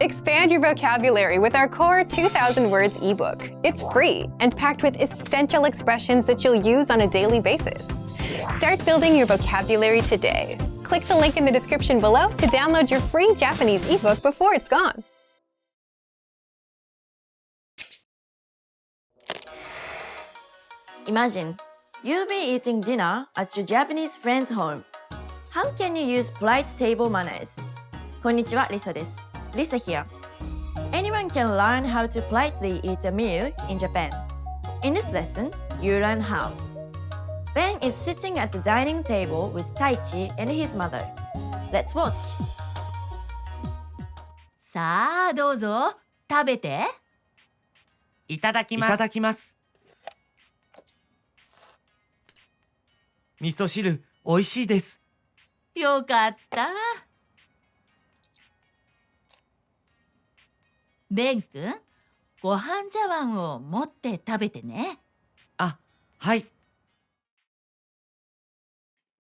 Expand your vocabulary with our core 2,000 words ebook. It's free and packed with essential expressions that you'll use on a daily basis. Start building your vocabulary today. Click the link in the description below to download your free Japanese ebook before it's gone. Imagine, you'll be eating dinner at your Japanese friend's home. How can you use polite table manners? こんにちは、リサです。Lisa here. Anyone can learn how to politely eat a meal in Japan. In this lesson, you learn how. Ben is sitting at the dining table with Taichi and his mother. Let's watch. さあ、どうぞ、食べて。いただきます。いただきます。味噌汁、おいしいです。よかった。ベン君、ご飯茶碗を持って食べてね。あ、はい。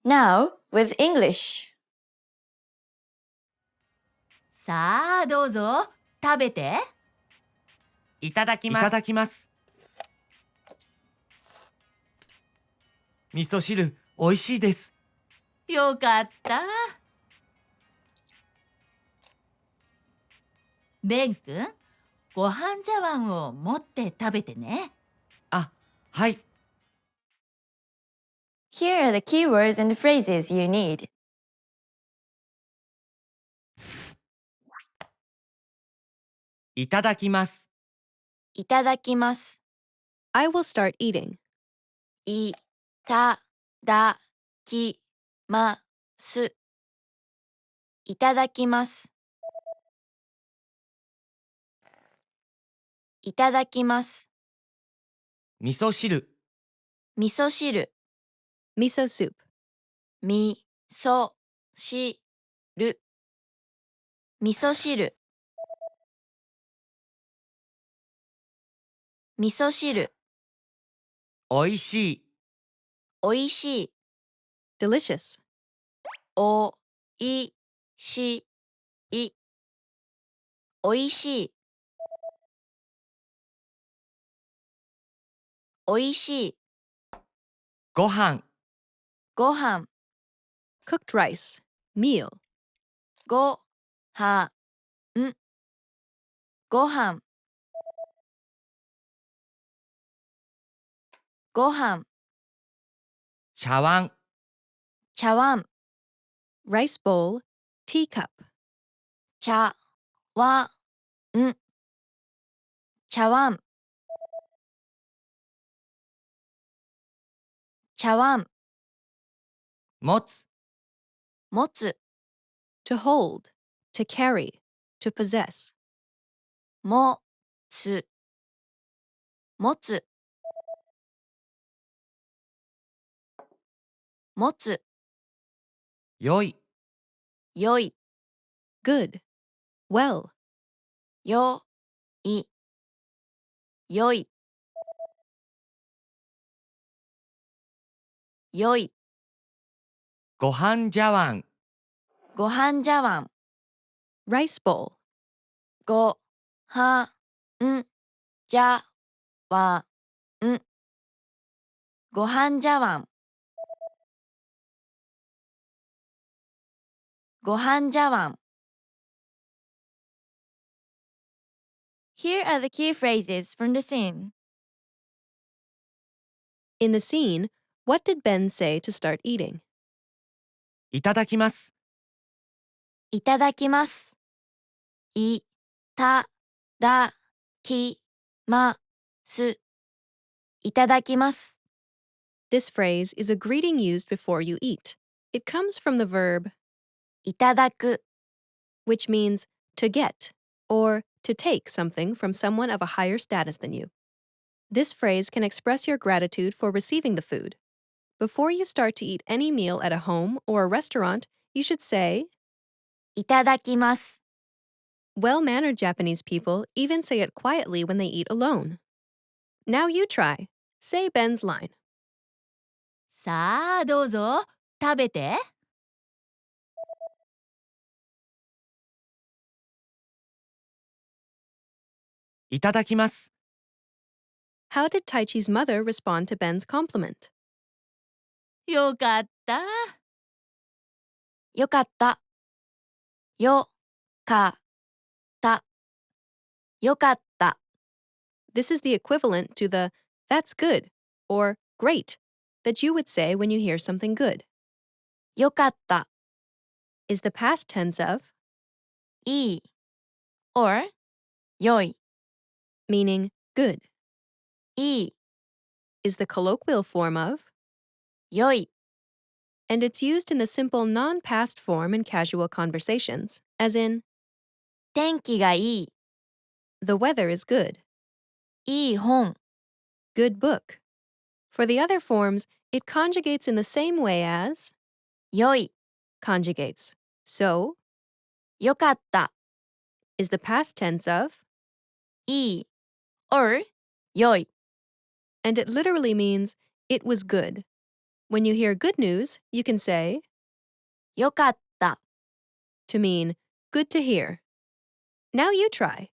Now, with English. さあ、どうぞ、食べて。いただきます。いただきます。味噌汁、おいしいです。よかった。ベン君、ご飯茶碗を持って食べてね。あ、はい。Here are the keywords and phrases you need. いただきます。いただきます。I will start eating. いただきます。いただきます。いただきます。味噌汁。味噌汁。Miso soup. 味噌汁。味噌汁。味噌汁。おいしい。おいしい。Delicious. おいしい。おいしい。おいしい。ご飯。ご飯。Cooked rice. Meal. ごはん。ご飯。ご飯。茶碗。茶碗。Rice bowl. Teacup. 茶碗。茶碗。茶碗。持つ。持つ。To hold. To carry. To possess. 持つ。持つ。持つ。よい。よい。Good. Well. よい。よい。よい。ご飯茶碗。ご飯茶碗。Rice bowl. ごはん茶碗。ご飯茶碗。ご飯茶碗。Here are the key phrases from the scene. In the scene, what did Ben say to start eating? いただきます。いただきます。いただきます。いただきます。This phrase is a greeting used before you eat. It comes from the verb いただく。 which means to get or to take something from someone of a higher status than you. This phrase can express your gratitude for receiving the food. Before you start to eat any meal at a home or a restaurant, you should say, いただきます。 Well-mannered Japanese people even say it quietly when they eat alone. Now you try. Say Ben's line. さあ、どうぞ、食べて。いただきます。 How did Taichi's mother respond to Ben's compliment? よかった。よかった。よかった。よかった。This is the equivalent to the "that's good" or "great" that you would say when you hear something good. よかった。Is the past tense of いい or 良い。 meaning good. いい Is the colloquial form of 良い。 and it's used in the simple non-past form in casual conversations, as in 天気がいい。 the weather is good, いい本。 good book. For the other forms, it conjugates in the same way as 良い。 conjugates. So よかった。 is the past tense of いい or 良い。 and it literally means it was good. When you hear good news, you can say よかった。 to mean good to hear. Now you try.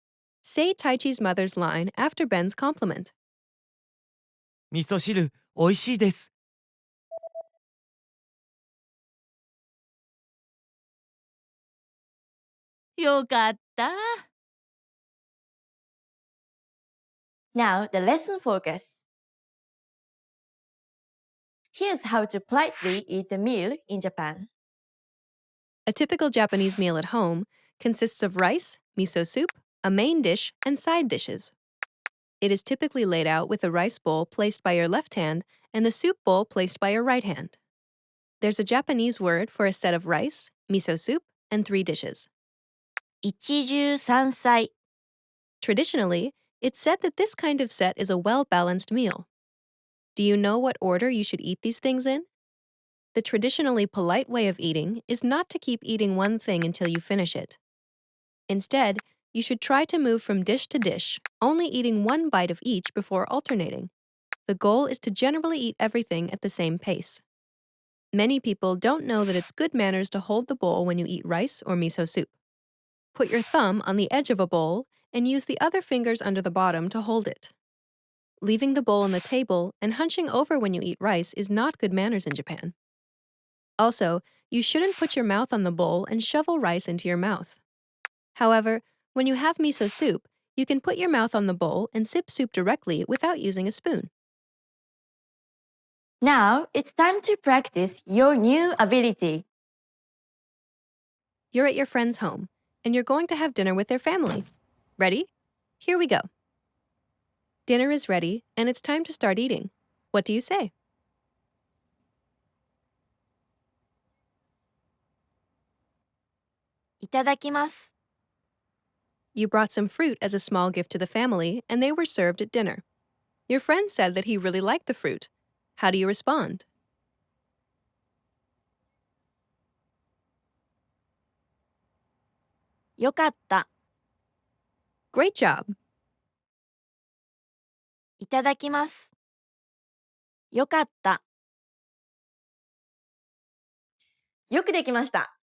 Say Taichi's mother's line after Ben's compliment. 味噌汁、美味しいです。よかった。Now the lesson focus. Here's how to politely eat a meal in Japan. A typical Japanese meal at home consists of rice, miso soup, a main dish, and side dishes. It is typically laid out with the rice bowl placed by your left hand and the soup bowl placed by your right hand. There's a Japanese word for a set of rice, miso soup, and 3 dishes. 一汁三菜。 Traditionally, it's said that this kind of set is a well-balanced meal. Do you know what order you should eat these things in? The traditionally polite way of eating is not to keep eating one thing until you finish it. Instead, you should try to move from dish to dish, only eating one bite of each before alternating. The goal is to generally eat everything at the same pace. Many people don't know that it's good manners to hold the bowl when you eat rice or miso soup. Put your thumb on the edge of a bowl and use the other fingers under the bottom to hold it. Leaving the bowl on the table and hunching over when you eat rice is not good manners in Japan. Also, you shouldn't put your mouth on the bowl and shovel rice into your mouth. However, when you have miso soup, you can put your mouth on the bowl and sip soup directly without using a spoon. Now it's time to practice your new ability. You're at your friend's home, and you're going to have dinner with their family. Ready? Here we go. Dinner is ready, and it's time to start eating. What do you say? いただきます。 You brought some fruit as a small gift to the family, and they were served at dinner. Your friend said that he really liked the fruit. How do you respond? よかった。 Great job! いただきます。よかった。よくできました。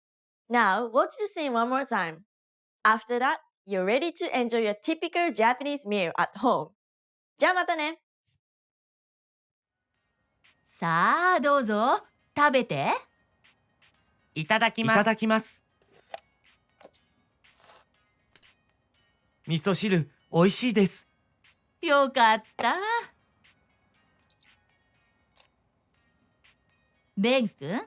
Now, watch the scene one more time. After that, you're ready to enjoy your typical Japanese meal at home. じゃあまたね。さあどうぞ食べて。いただきます。いただきます。味噌汁、美味しいです。よかった。ベン君、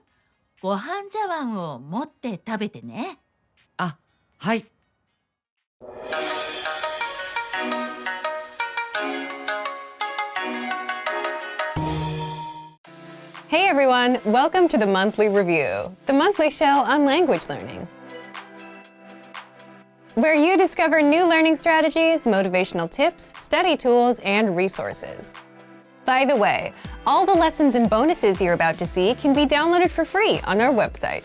ご飯茶碗を持って食べてね。あ、はい。Hey everyone, welcome to the Monthly Review, the monthly show on language learning, where you discover new learning strategies, motivational tips, study tools, and resources. By the way, all the lessons and bonuses you're about to see can be downloaded for free on our website.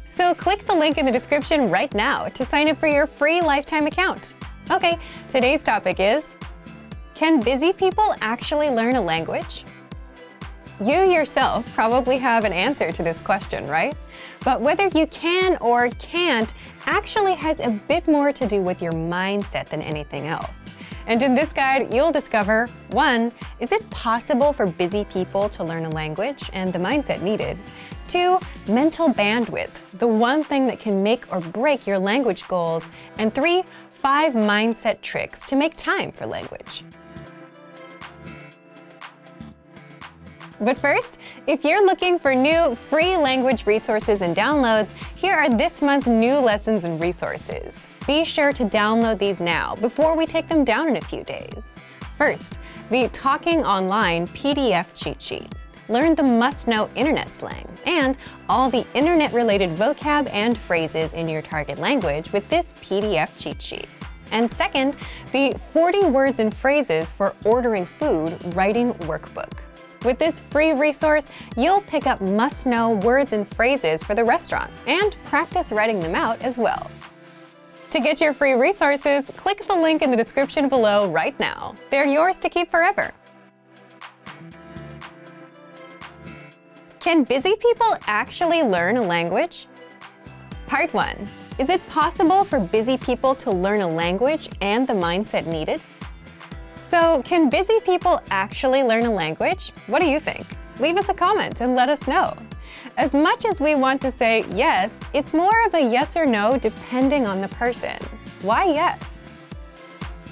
So click the link in the description right now to sign up for your free lifetime account. Okay, today's topic is, can busy people actually learn a language? You yourself probably have an answer to this question, right? But whether you can or can't actually has a bit more to do with your mindset than anything else. And in this guide, you'll discover 1. Is it possible for busy people to learn a language and the mindset needed? 2. Mental bandwidth, the one thing that can make or break your language goals. And 3. 5 mindset tricks to make time for language. But first, if you're looking for new free language resources and downloads, here are this month's new lessons and resources. Be sure to download these now before we take them down in a few days. First, the Talking Online PDF cheat sheet. Learn the must-know internet slang and all the internet-related vocab and phrases in your target language with this PDF cheat sheet. And second, the 40 words and phrases for ordering food writing workbook. With this free resource, you'll pick up must-know words and phrases for the restaurant and practice writing them out as well. To get your free resources, click the link in the description below right now. They're yours to keep forever. Can busy people actually learn a language? Part 1. Is it possible for busy people to learn a language and the mindset needed? So, can busy people actually learn a language? What do you think? Leave us a comment and let us know. As much as we want to say yes, it's more of a yes or no depending on the person. Why yes?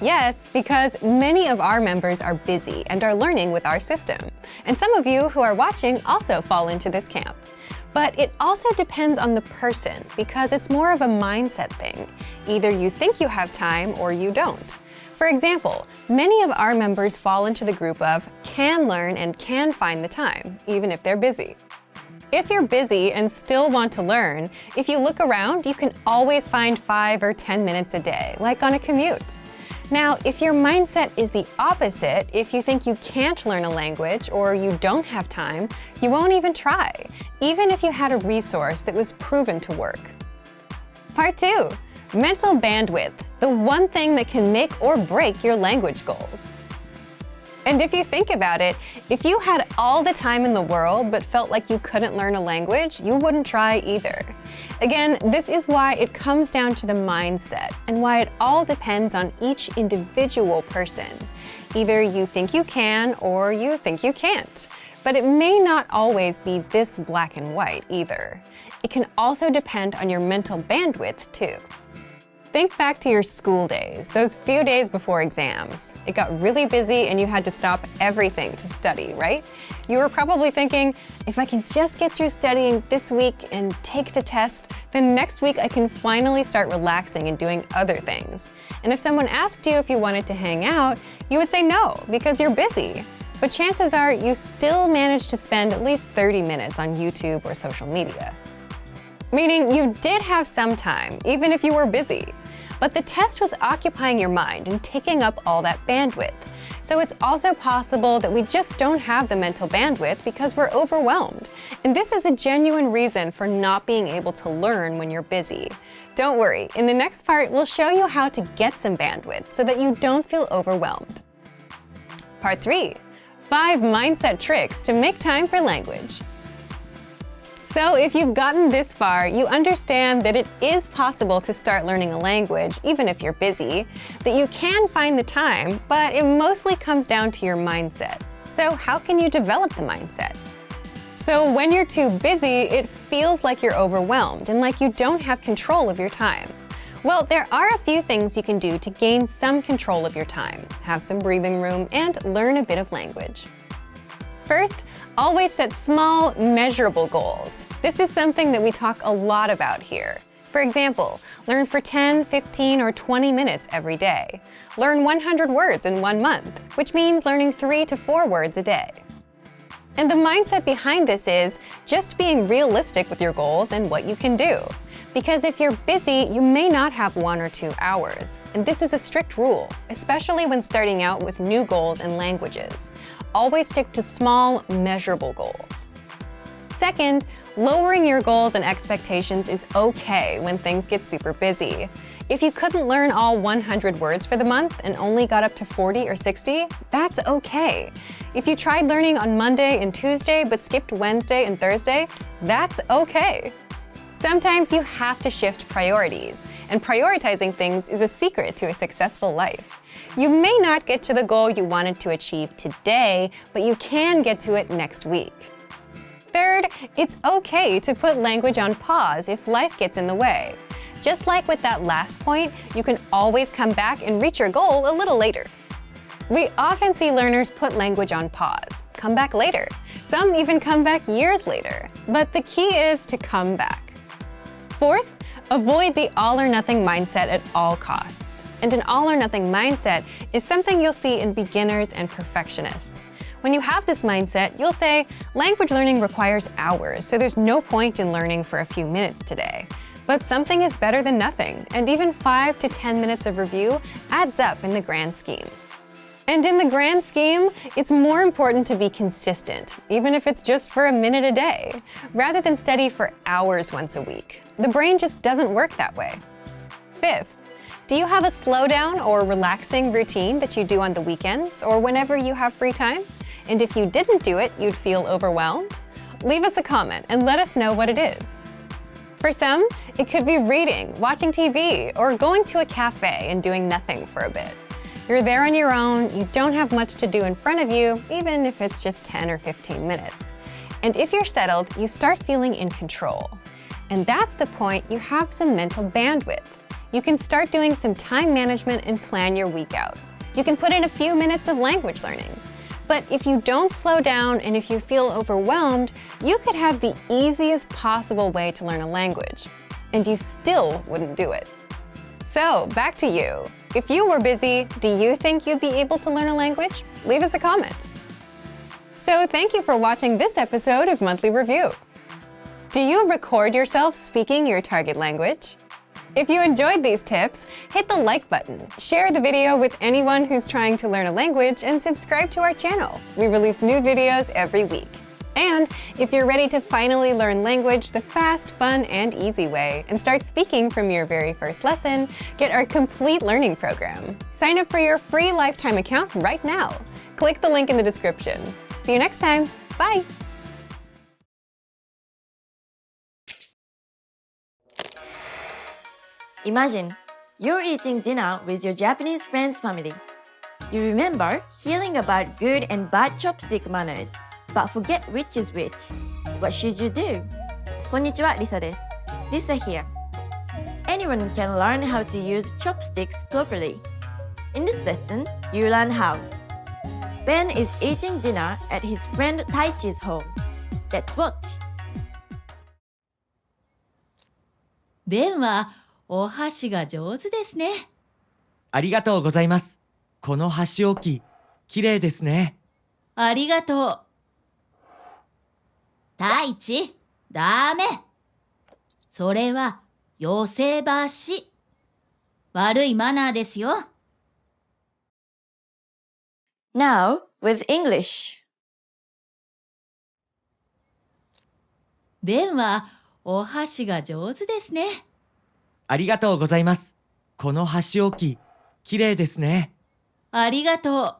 Yes, because many of our members are busy and are learning with our system. And some of you who are watching also fall into this camp. But it also depends on the person because it's more of a mindset thing. Either you think you have time or you don't. For example, many of our members fall into the group of can learn and can find the time, even if they're busy. If you're busy and still want to learn, if you look around, you can always find 5 or 10 minutes a day, like on a commute. Now, if your mindset is the opposite, if you think you can't learn a language or you don't have time, you won't even try, even if you had a resource that was proven to work. Part 2. Mental bandwidth, the one thing that can make or break your language goals. And if you think about it, if you had all the time in the world but felt like you couldn't learn a language, you wouldn't try either. Again, this is why it comes down to the mindset and why it all depends on each individual person. Either you think you can or you think you can't. But it may not always be this black and white either. It can also depend on your mental bandwidth too. Think back to your school days, those few days before exams. It got really busy and you had to stop everything to study, right? You were probably thinking, if I can just get through studying this week and take the test, then next week I can finally start relaxing and doing other things. And if someone asked you if you wanted to hang out, you would say no, because you're busy. But chances are you still managed to spend at least 30 minutes on YouTube or social media. Meaning you did have some time, even if you were busy. But the test was occupying your mind and taking up all that bandwidth. So it's also possible that we just don't have the mental bandwidth because we're overwhelmed. And this is a genuine reason for not being able to learn when you're busy. Don't worry, in the next part, we'll show you how to get some bandwidth so that you don't feel overwhelmed. Part 3. 5 mindset tricks to make time for language. So if you've gotten this far, you understand that it is possible to start learning a language, even if you're busy, that you can find the time, but it mostly comes down to your mindset. So how can you develop the mindset? So when you're too busy, it feels like you're overwhelmed and like you don't have control of your time. Well, there are a few things you can do to gain some control of your time, have some breathing room, and learn a bit of language. First, always set small, measurable goals. This is something that we talk a lot about here. For example, learn for 10, 15, or 20 minutes every day. Learn 100 words in 1 month, which means learning 3 to 4 words a day. And the mindset behind this is just being realistic with your goals and what you can do. Because if you're busy, you may not have 1 or 2 hours. And this is a strict rule, especially when starting out with new goals and languages. Always stick to small, measurable goals. Second, lowering your goals and expectations is okay when things get super busy. If you couldn't learn all 100 words for the month and only got up to 40 or 60, that's okay. If you tried learning on Monday and Tuesday but skipped Wednesday and Thursday, that's okay. Sometimes you have to shift priorities, and prioritizing things is a secret to a successful life. You may not get to the goal you wanted to achieve today, but you can get to it next week. Third, it's okay to put language on pause if life gets in the way. Just like with that last point, you can always come back and reach your goal a little later. We often see learners put language on pause, come back later. Some even come back years later. But the key is to come back. Fourth, avoid the all-or-nothing mindset at all costs. And an all-or-nothing mindset is something you'll see in beginners and perfectionists. When you have this mindset, you'll say, language learning requires hours, so there's no point in learning for a few minutes today. But something is better than nothing, and even 5 to 10 minutes of review adds up in the grand scheme. And in the grand scheme, it's more important to be consistent, even if it's just for a minute a day, rather than study for hours once a week. The brain just doesn't work that way. Fifth, do you have a slowdown or relaxing routine that you do on the weekends or whenever you have free time? And if you didn't do it, you'd feel overwhelmed? Leave us a comment and let us know what it is. For some, it could be reading, watching TV, or going to a cafe and doing nothing for a bit. You're there on your own, you don't have much to do in front of you, even if it's just 10 or 15 minutes. And if you're settled, you start feeling in control. And that's the point you have some mental bandwidth. You can start doing some time management and plan your week out. You can put in a few minutes of language learning. But if you don't slow down and if you feel overwhelmed, you could have the easiest possible way to learn a language, and you still wouldn't do it. So, back to you. If you were busy, do you think you'd be able to learn a language? Leave us a comment. So, thank you for watching this episode of Monthly Review. Do you record yourself speaking your target language? If you enjoyed these tips, hit the like button, share the video with anyone who's trying to learn a language, and subscribe to our channel. We release new videos every week. And if you're ready to finally learn language the fast, fun, and easy way and start speaking from your very first lesson, get our complete learning program. Sign up for your free lifetime account right now. Click the link in the description. See you next time. Bye! Imagine you're eating dinner with your Japanese friend's family. You remember hearing about good and bad chopstick manners, but forget which is which. What should you do? こんにちは、Lisa です。Lisa here. Anyone can learn how to use chopsticks properly. In this lesson, you learn how. Ben is eating dinner at his friend Taichi's home. Let's watch. ベンはお箸が上手ですね。ありがとうございます。この箸置き、きれいですね。ありがとう。太一、ダメ。それは寄せ箸。悪いマナーですよ。Now with English. ベンはお箸が上手ですね。ありがとうございます。この箸置き、きれいですね。ありがとう。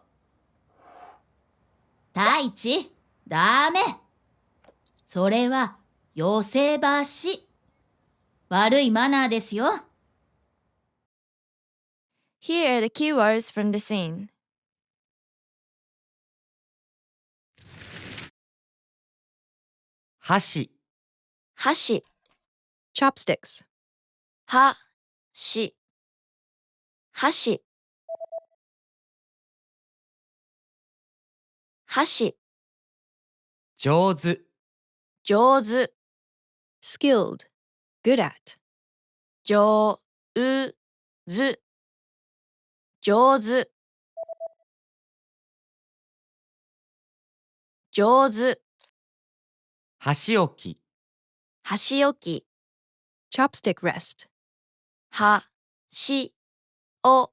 太一、ダメ。それは寄せ箸。悪いマナーですよ。Here are the keywords from the scene. 箸、箸、 Chopsticks. 箸、箸、箸、上手、上手、 Skilled. Good at. 上手、上手、上手、箸置き、箸置き、 Chopstick rest. 箸置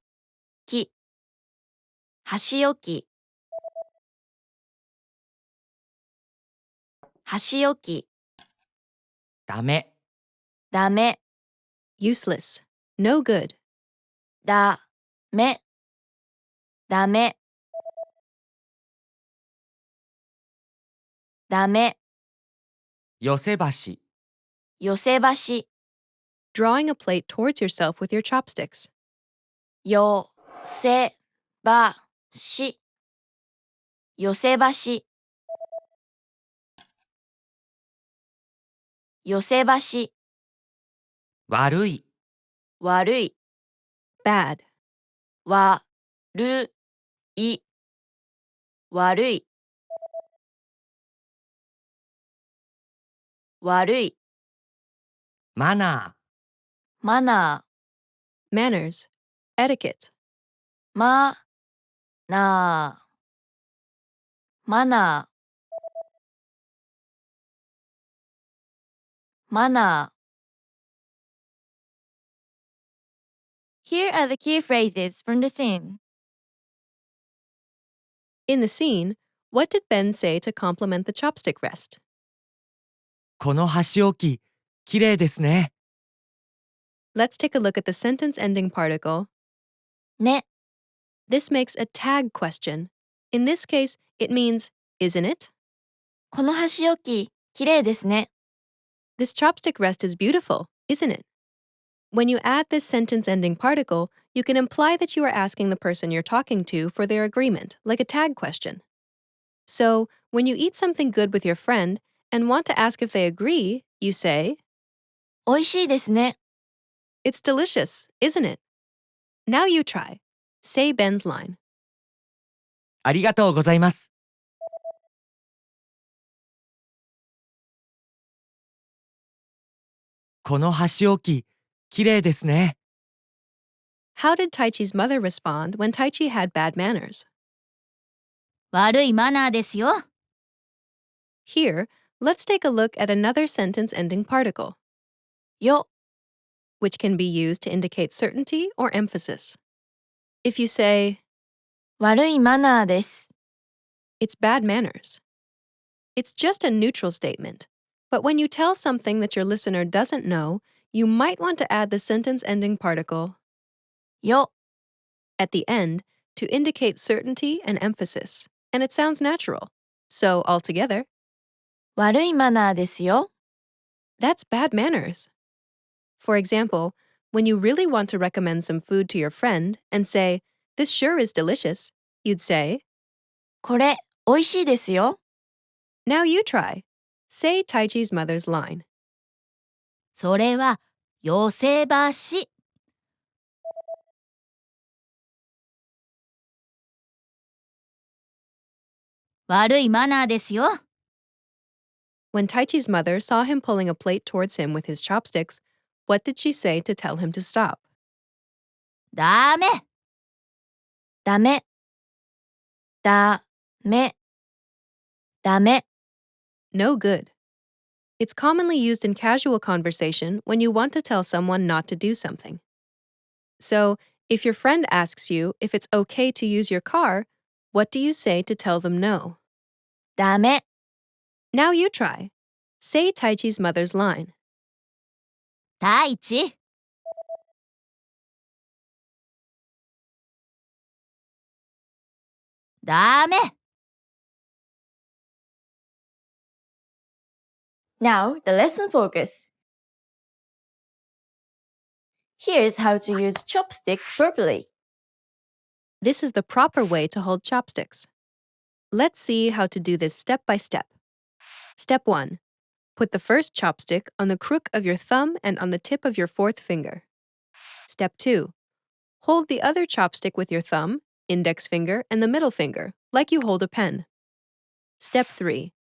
き、箸置き、箸置き、ダメ、ダメ、 Useless. No good. ダメ、ダメ、ダメ、寄せ箸、寄せ箸 Drawing a plate towards yourself with your chopsticks. 寄せ箸寄せ箸寄せ箸悪い、悪い Bad. 悪い悪い悪いマナマナ Manners. Etiquette. ーマナーマナーマナー Here are the key phrases from the scene. In the scene, what did Ben say to compliment the chopstick rest? ー。この箸置き、きれいですね。Let's take a look at the sentence ending particle. ね This makes a tag question. In this case, it means, isn't it? この箸置ききれいですね This chopstick rest is beautiful, isn't it? When you add this sentence ending particle, you can imply that you are asking the person you're talking to for their agreement, like a tag question. So, when you eat something good with your friend and want to ask if they agree, you say, 美味しいですね It's delicious, isn't it? Now you try. Say Ben's line. ありがとうございます。この箸置き、きれいですね。How did Taichi's mother respond when Taichi had bad manners? 悪いマナーですよ。 Here, let's take a look at another sentence ending particle, よ which can be used to indicate certainty or emphasis. If you say, 悪いマナーです it's bad manners, it's just a neutral statement. But when you tell something that your listener doesn't know, you might want to add the sentence ending particle よ at the end to indicate certainty and emphasis, and it sounds natural. So, altogether, 悪いマナーですよ that's bad manners. For example, when you really want to recommend some food to your friend and say, this sure is delicious, you'd say, これ美味しいですよ now you try. Say Taichi's mother's line. それは寄せ箸。悪いマナーですよ。 When Taichi's mother saw him pulling a plate towards him with his chopsticks, what did she say to tell him to stop? ダメ。ダメダメダメ No good. It's commonly used in casual conversation when you want to tell someone not to do something. So, if your friend asks you if it's okay to use your car, what do you say to tell them no? ダメ Now you try. Say Taichi's mother's line. 太一。ダメ。 Now the lesson focus. Here's how to use chopsticks properly. This is the proper way to hold chopsticks. Let's see how to do this step by step. Step 1. Put the first chopstick on the crook of your thumb and on the tip of your fourth finger. Step 2. Hold the other chopstick with your thumb, index finger, and the middle finger, like you hold a pen. Step 3.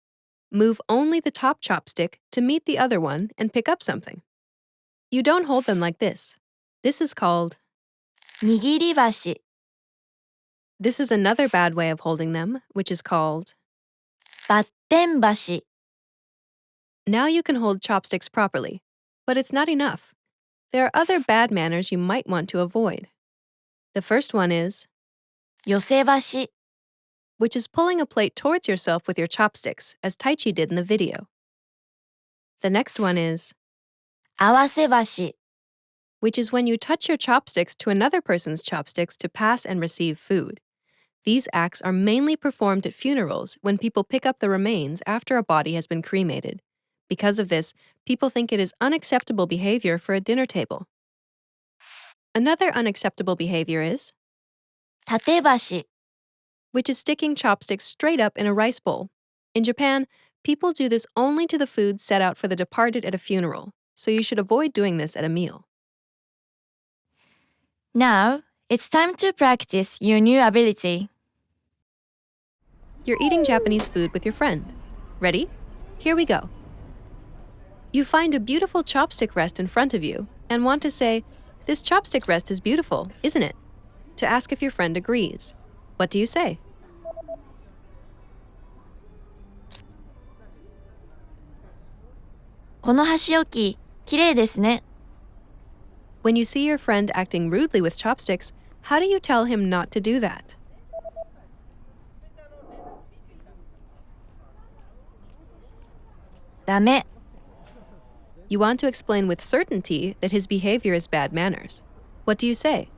Move only the top chopstick to meet the other one and pick up something. You don't hold them like this. This is called. 握り箸 This is another bad way of holding them, which is called. バッテン箸 Now you can hold chopsticks properly, but it's not enough. There are other bad manners you might want to avoid. The first one is, 寄せ箸 which is pulling a plate towards yourself with your chopsticks, as Taichi did in the video. The next one is, 合わせ箸 which is when you touch your chopsticks to another person's chopsticks to pass and receive food. These acts are mainly performed at funerals when people pick up the remains after a body has been cremated. Because of this, people think it is unacceptable behavior for a dinner table. Another unacceptable behavior is, 立て箸 which is sticking chopsticks straight up in a rice bowl. In Japan, people do this only to the food set out for the departed at a funeral, so you should avoid doing this at a meal. Now, it's time to practice your new ability. You're eating Japanese food with your friend. Ready? Here we go. You find a beautiful chopstick rest in front of you and want to say, "This chopstick rest is beautiful, isn't it?" To ask if your friend agrees. What do you say? この箸置き、きれいですね。 When you see your friend acting rudely with chopsticks, how do you tell him not to do that? ダメ You want to explain with certainty that his behavior is bad manners. What do you say?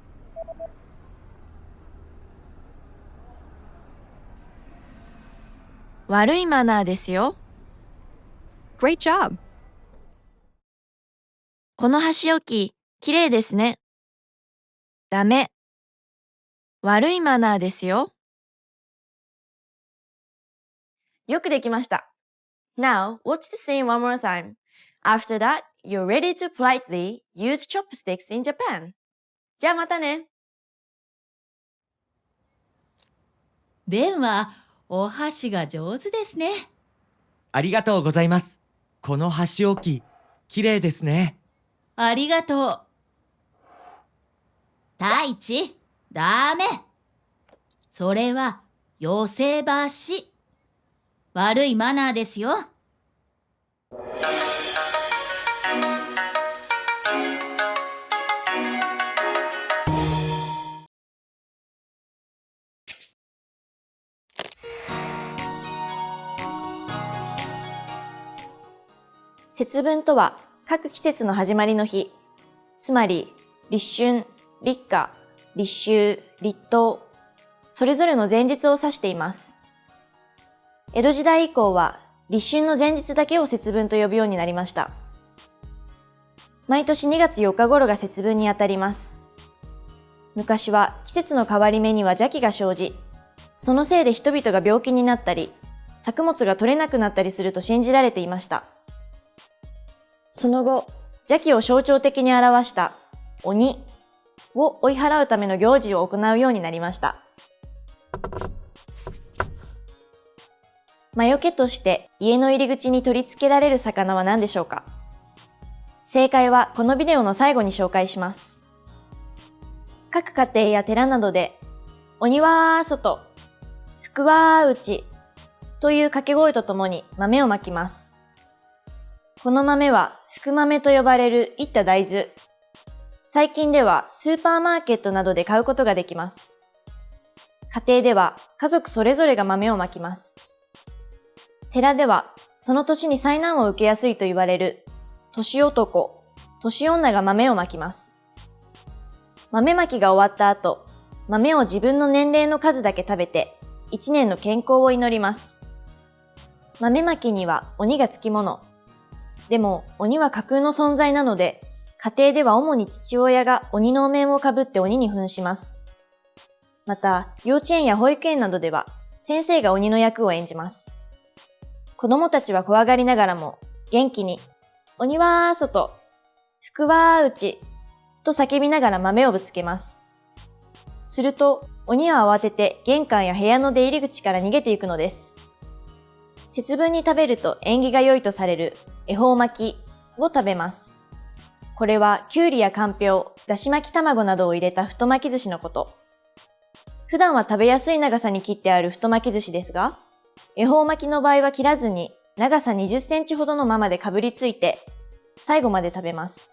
悪いマナーですよ。 Great job! この箸置き、きれいですね。ダメ。悪いマナーですよ。よくできました。Now, watch the scene one more time. After that, you're ready to politely use chopsticks in Japan. じゃあまたね。ベンはお箸が上手ですね。ありがとうございます。この箸置き、きれいですね。ありがとう。太一、ダメ。それは寄せ箸。悪いマナーですよ。節分とは各季節の始まりの日、つまり立春、立夏、立秋、立冬、それぞれの前日を指しています。江戸時代以降は立春の前日だけを節分と呼ぶようになりました。毎年2月4日頃が節分にあたります。昔は季節の変わり目には邪気が生じ、そのせいで人々が病気になったり、作物が取れなくなったりすると信じられていました。その後、邪気を象徴的に表した鬼を追い払うための行事を行うようになりました。魔除けとして家の入り口に取り付けられる魚は何でしょうか？正解はこのビデオの最後に紹介します。各家庭や寺などで、鬼は外、福は内という掛け声とともに豆をまきます。この豆は福豆と呼ばれるいった大豆。最近ではスーパーマーケットなどで買うことができます。家庭では家族それぞれが豆をまきます。寺ではその年に災難を受けやすいと言われる年男、年女が豆をまきます。豆まきが終わった後、豆を自分の年齢の数だけ食べて一年の健康を祈ります。豆まきには鬼がつきもの。でも鬼は架空の存在なので、家庭では主に父親が鬼のお面をかぶって鬼に扮します。また、幼稚園や保育園などでは先生が鬼の役を演じます。子供たちは怖がりながらも元気に、鬼は外、福は内と叫びながら豆をぶつけます。すると、鬼は慌てて玄関や部屋の出入り口から逃げていくのです。節分に食べると縁起が良いとされる恵方巻きを食べます。これはきゅうりやかんぴょう、だし巻き卵などを入れた太巻き寿司のこと。普段は食べやすい長さに切ってある太巻き寿司ですが、恵方巻きの場合は切らずに長さ20センチほどのままでかぶりついて最後まで食べます。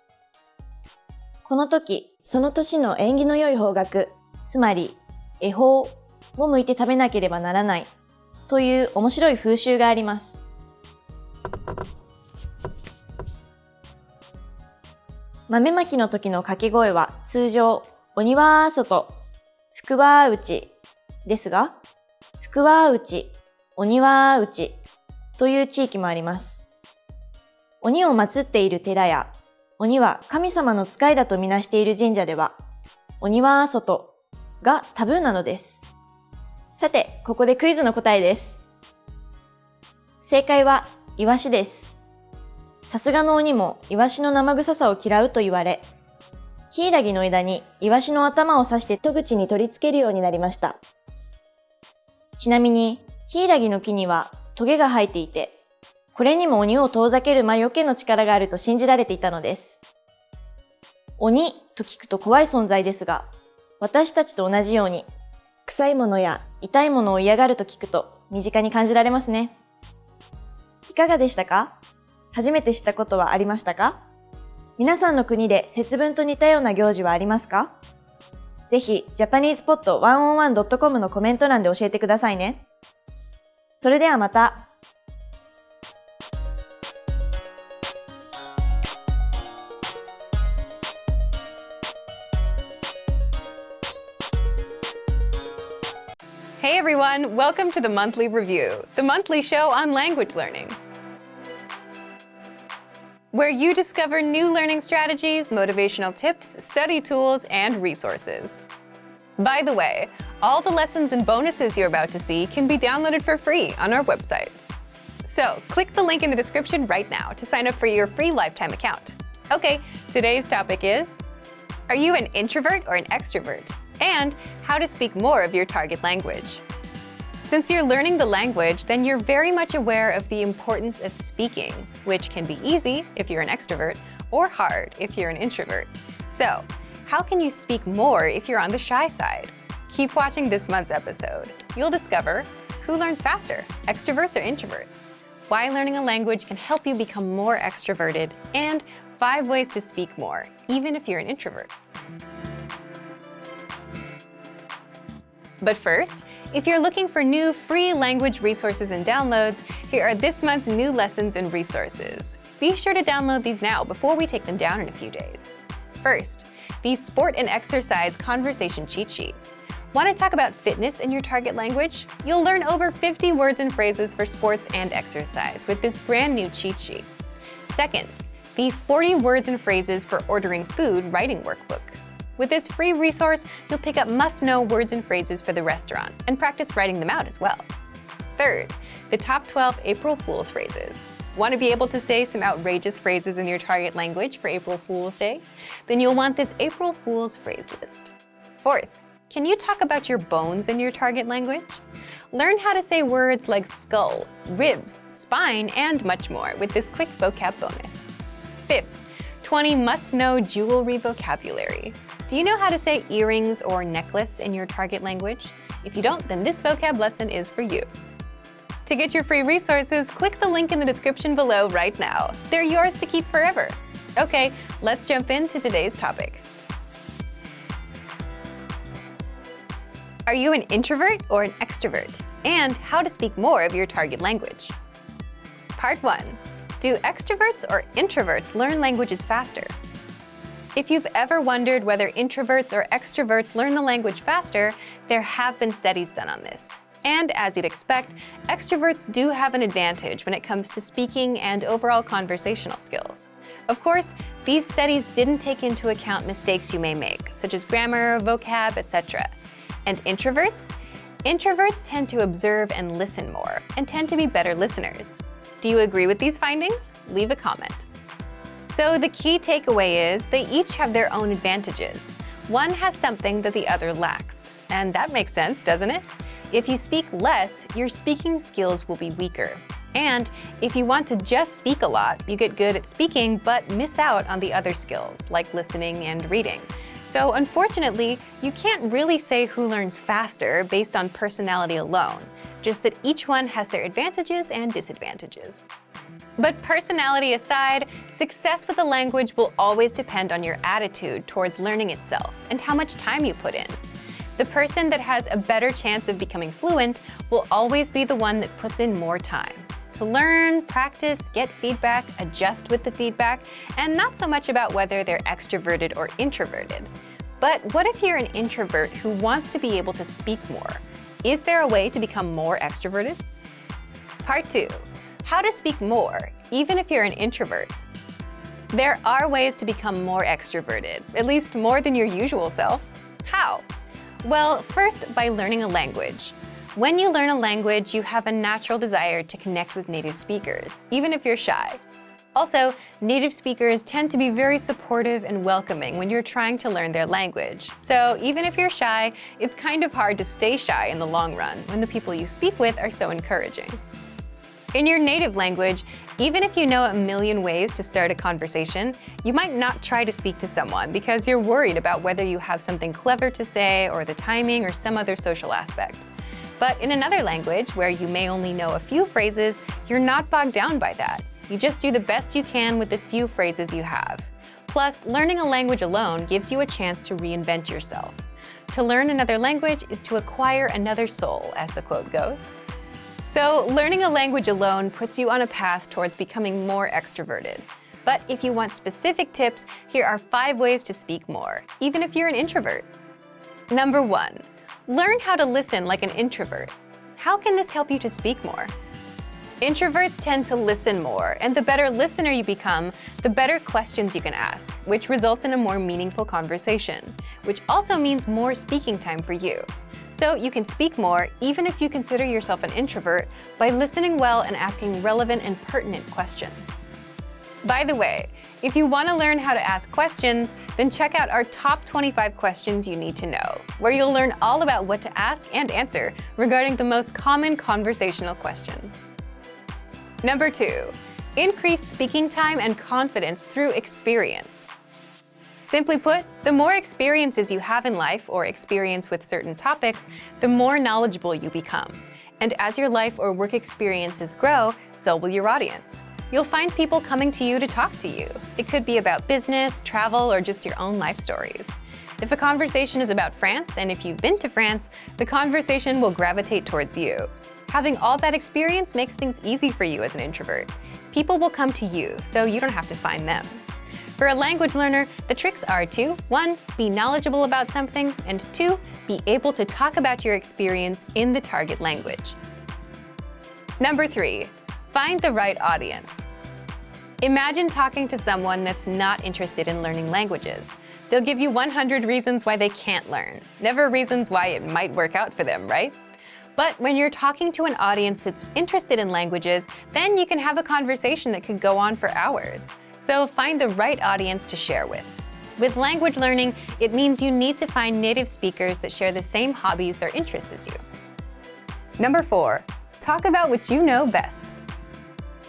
この時、その年の縁起の良い方角、つまり恵方を剥いて食べなければならないという面白い風習があります。豆まきの時の掛け声は通常、鬼は外、福は内ですが、福は内、鬼は内という地域もあります。鬼を祀っている寺や、鬼は神様の使いだとみなしている神社では、鬼は外がタブーなのです。さて、ここでクイズの答えです。正解は、イワシです。さすがの鬼もイワシの生臭さを嫌うと言われ、ヒイラギの枝にイワシの頭を刺して戸口に取り付けるようになりました。ちなみに、ヒイラギの木にはトゲが生えていて、これにも鬼を遠ざける魔除けの力があると信じられていたのです。鬼と聞くと怖い存在ですが、私たちと同じように、臭いものや痛いものを嫌がると聞くと身近に感じられますね。いかがでしたか？初めて知ったことはありましたか？皆さんの国で節分と似たような行事はありますか？ぜひ JapanesePod101.com のコメント欄で教えてくださいね。それではまた。Hey everyone, welcome to the Monthly Review, the monthly show on language learning, where you discover new learning strategies, motivational tips, study tools, and resources. By the way, all the lessons and bonuses you're about to see can be downloaded for free on our website. So click the link in the description right now to sign up for your free lifetime account. Okay, today's topic is, are you an introvert or an extrovert? And how to speak more of your target language. Since you're learning the language, then you're very much aware of the importance of speaking, which can be easy if you're an extrovert or hard if you're an introvert. So, how can you speak more if you're on the shy side? Keep watching this month's episode. You'll discover who learns faster, extroverts or introverts, why learning a language can help you become more extroverted, and 5 ways to speak more, even if you're an introvert. But first, if you're looking for new free language resources and downloads, here are this month's new lessons and resources. Be sure to download these now before we take them down in a few days. First, the Sport and Exercise Conversation Cheat Sheet. Want to talk about fitness in your target language? You'll learn over 50 words and phrases for sports and exercise with this brand new cheat sheet. Second, the 40 words and phrases for ordering food writing workbook. With this free resource, you'll pick up must-know words and phrases for the restaurant and practice writing them out as well. Third, the top 12 April Fool's phrases. Want to be able to say some outrageous phrases in your target language for April Fool's Day? Then you'll want this April Fool's phrase list. Fourth, can you talk about your bones in your target language? Learn how to say words like skull, ribs, spine, and much more with this quick vocab bonus. Fifth, 20 must-know jewelry vocabulary. Do you know how to say earrings or necklace in your target language? If you don't, then this vocab lesson is for you. To get your free resources, click the link in the description below right now. They're yours to keep forever. Okay, let's jump into today's topic. Are you an introvert or an extrovert? And how to speak more of your target language. Part 1. Do extroverts or introverts learn languages faster? If you've ever wondered whether introverts or extroverts learn the language faster, there have been studies done on this. And as you'd expect, extroverts do have an advantage when it comes to speaking and overall conversational skills. Of course, these studies didn't take into account mistakes you may make, such as grammar, vocab, etc. And introverts? Introverts tend to observe and listen more, and tend to be better listeners. Do you agree with these findings? Leave a comment. So the key takeaway is they each have their own advantages. One has something that the other lacks. And that makes sense, doesn't it? If you speak less, your speaking skills will be weaker. And if you want to just speak a lot, you get good at speaking but miss out on the other skills, like listening and reading. So unfortunately, you can't really say who learns faster based on personality alone, just that each one has their advantages and disadvantages. But personality aside, success with a language will always depend on your attitude towards learning itself and how much time you put in. The person that has a better chance of becoming fluent will always be the one that puts in more time to learn, practice, get feedback, adjust with the feedback, and not so much about whether they're extroverted or introverted. But what if you're an introvert who wants to be able to speak more? Is there a way to become more extroverted? Part 2. How to speak more, even if you're an introvert. There are ways to become more extroverted, at least more than your usual self. How? Well, first, by learning a language. When you learn a language, you have a natural desire to connect with native speakers, even if you're shy. Also, native speakers tend to be very supportive and welcoming when you're trying to learn their language. So even if you're shy, it's kind of hard to stay shy in the long run when the people you speak with are so encouraging. In your native language, even if you know a million ways to start a conversation, you might not try to speak to someone because you're worried about whether you have something clever to say or the timing or some other social aspect. But in another language, where you may only know a few phrases, you're not bogged down by that. You just do the best you can with the few phrases you have. Plus, learning a language alone gives you a chance to reinvent yourself. To learn another language is to acquire another soul, as the quote goes. So, learning a language alone puts you on a path towards becoming more extroverted. But if you want specific tips, here are 5 ways to speak more, even if you're an introvert. Number 1. Learn how to listen like an introvert. How can this help you to speak more? Introverts tend to listen more, and the better listener you become, the better questions you can ask, which results in a more meaningful conversation, which also means more speaking time for you. So you can speak more, even if you consider yourself an introvert, by listening well and asking relevant and pertinent questions. By the way, if you want to learn how to ask questions, then check out our top 25 questions you need to know, where you'll learn all about what to ask and answer regarding the most common conversational questions. Number 2, increase speaking time and confidence through experience. Simply put, the more experiences you have in life or experience with certain topics, the more knowledgeable you become. And as your life or work experiences grow, so will your audience. You'll find people coming to you to talk to you. It could be about business, travel, or just your own life stories. If a conversation is about France, and if you've been to France, the conversation will gravitate towards you. Having all that experience makes things easy for you as an introvert. People will come to you, so you don't have to find them. For a language learner, the tricks are to 1. Be knowledgeable about something, and 2. Be able to talk about your experience in the target language. Number 3. Find the right audience. Imagine talking to someone that's not interested in learning languages. They'll give you 100 reasons why they can't learn, never reasons why it might work out for them, right? But when you're talking to an audience that's interested in languages, then you can have a conversation that could go on for hours. So find the right audience to share with. With language learning, it means you need to find native speakers that share the same hobbies or interests as you. Number 4, talk about what you know best.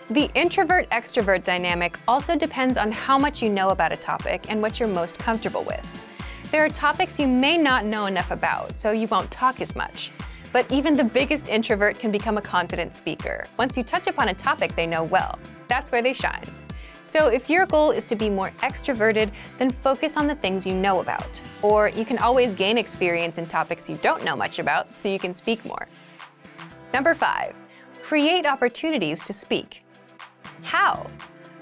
The introvert-extrovert dynamic also depends on how much you know about a topic and what you're most comfortable with. There are topics you may not know enough about, so you won't talk as much. But even the biggest introvert can become a confident speaker once you touch upon a topic they know well. That's where they shine. So if your goal is to be more extroverted, then focus on the things you know about. Or you can always gain experience in topics you don't know much about so you can speak more. Number 5, create opportunities to speak. How?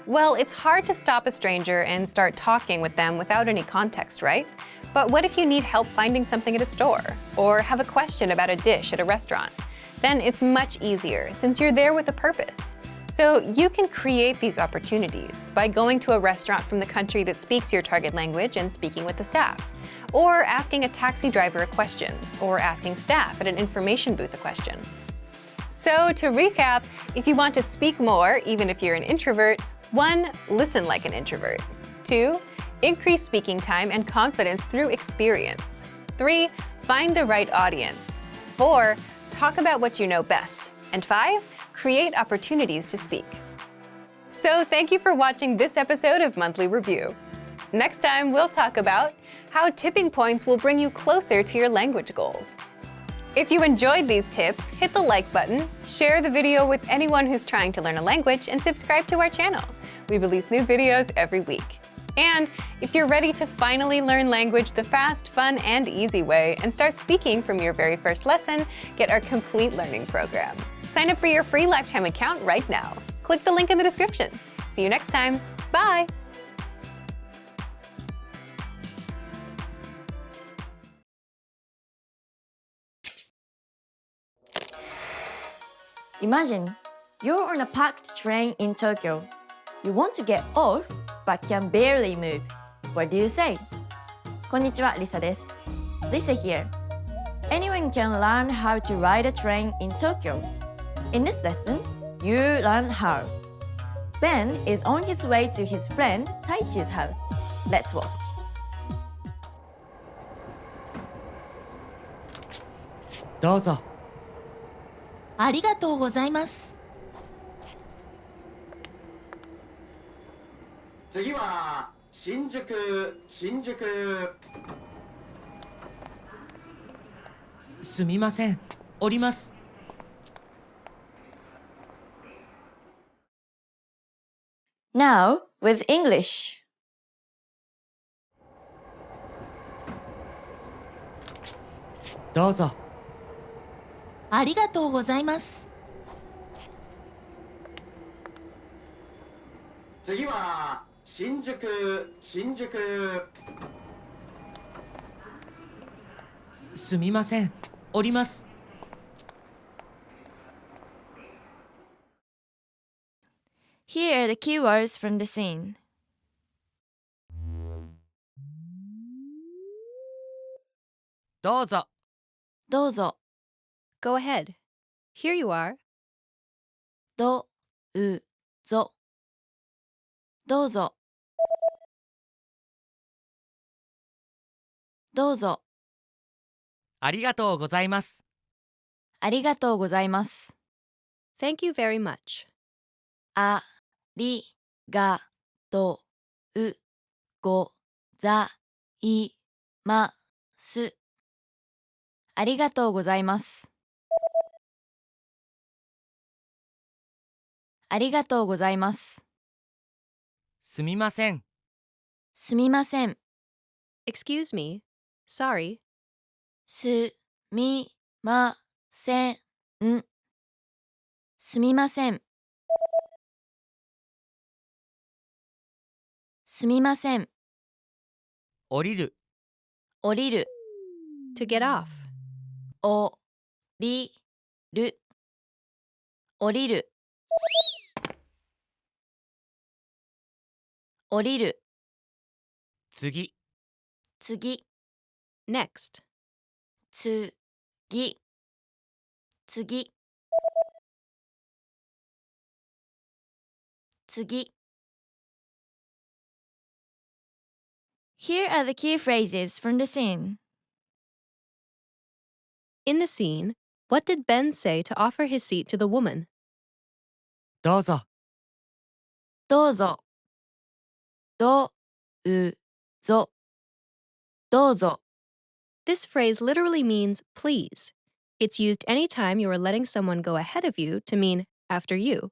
Well, it's hard to stop a stranger and start talking with them without any context, right? But what if you need help finding something at a store, or have a question about a dish at a restaurant? Then it's much easier since you're there with a purpose. So you can create these opportunities by going to a restaurant from the country that speaks your target language and speaking with the staff, or asking a taxi driver a question, or asking staff at an information booth a question. So to recap, if you want to speak more, even if you're an introvert, 1. Listen like an introvert. 2. Increase speaking time and confidence through experience. 3. Find the right audience. 4. Talk about what you know best. And 5. Create opportunities to speak. So thank you for watching this episode of Monthly Review. Next time, we'll talk about how tipping points will bring you closer to your language goals. If you enjoyed these tips, hit the like button, share the video with anyone who's trying to learn a language, and subscribe to our channel. We release new videos every week. And if you're ready to finally learn language the fast, fun, and easy way and start speaking from your very first lesson, get our complete learning program. Sign up for your free lifetime account right now. Click the link in the description. See you next time. Bye! Imagine You're on a packed train in Tokyo. You want to get off, but can barely move. What do you say? こんにちは、リサです。Lisa here. Anyone can learn how to ride a train in Tokyo. In this lesson, you learn how. Ben is on his way to his friend Taichi's house. Let's watch. どうぞ。ありがとうございます。次は新宿。すみません。降ります。Now with English. どうぞ。ありがとうございます。次は新宿。すみません。降ります。Here are the keywords from the scene. どうぞ。どうぞ。 Go ahead. Here you are. どうぞ。どうぞ。どうぞ。ありがとうございます。ありがとうございます。 Thank you very much. ありがとうございます。ありがとうございます。ありがとうございます。すみません。すみません。 Excuse me. Sorry. すみません。すみません。すみません。降りる。降りる。 To get off. 降りる。降りる。降りる。次。次。 Next. 次。次。次。Here are the key phrases from the scene. In the scene, what did Ben say to offer his seat to the woman? どうぞ。どうぞ。どうぞ。どうぞ。 This phrase literally means please. It's used anytime you are letting someone go ahead of you to mean after you.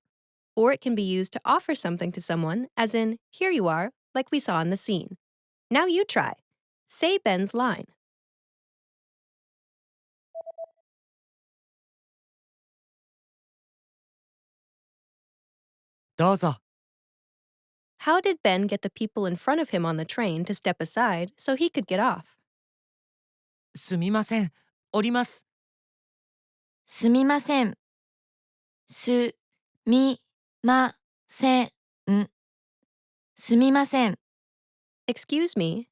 Or it can be used to offer something to someone, as in, here you are, like we saw in the scene. Now you try. Say Ben's line. どうぞ。 How did Ben get the people in front of him on the train to step aside so he could get off? すみません。降ります。すみません。すみません。すみません。 Excuse me.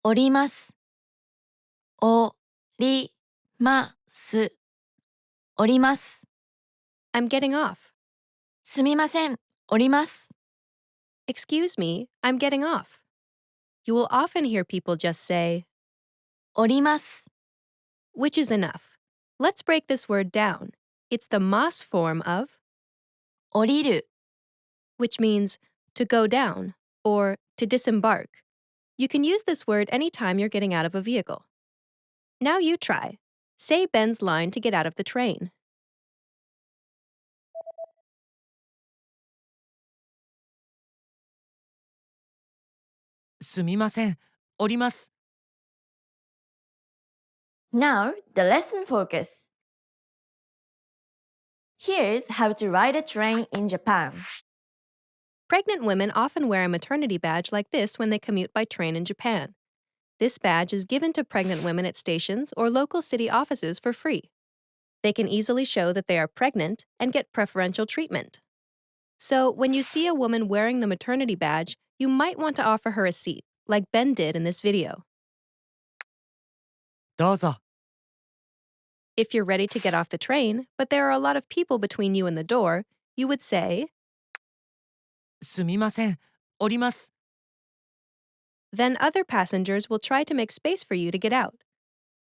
降ります。降ります。降ります。 I'm getting off. すみません。降ります。 Excuse me, I'm getting off. You will often hear people just say, 降ります。 which is enough. Let's break this word down. It's the mas form of 降りる。 which means to go down or to disembark. You can use this word anytime you're getting out of a vehicle. Now you try. Say Ben's line to get out of the train. すみません。降ります。 Now, the lesson focus. Here's how to ride a train in Japan. Pregnant women often wear a maternity badge like this when they commute by train in Japan. This badge is given to pregnant women at stations or local city offices for free. They can easily show that they are pregnant and get preferential treatment. So, when you see a woman wearing the maternity badge, you might want to offer her a seat, like Ben did in this video. どうぞ。 If you're ready to get off the train, but there are a lot of people between you and the door, you would say, すみません。降ります。 then other passengers will try to make space for you to get out.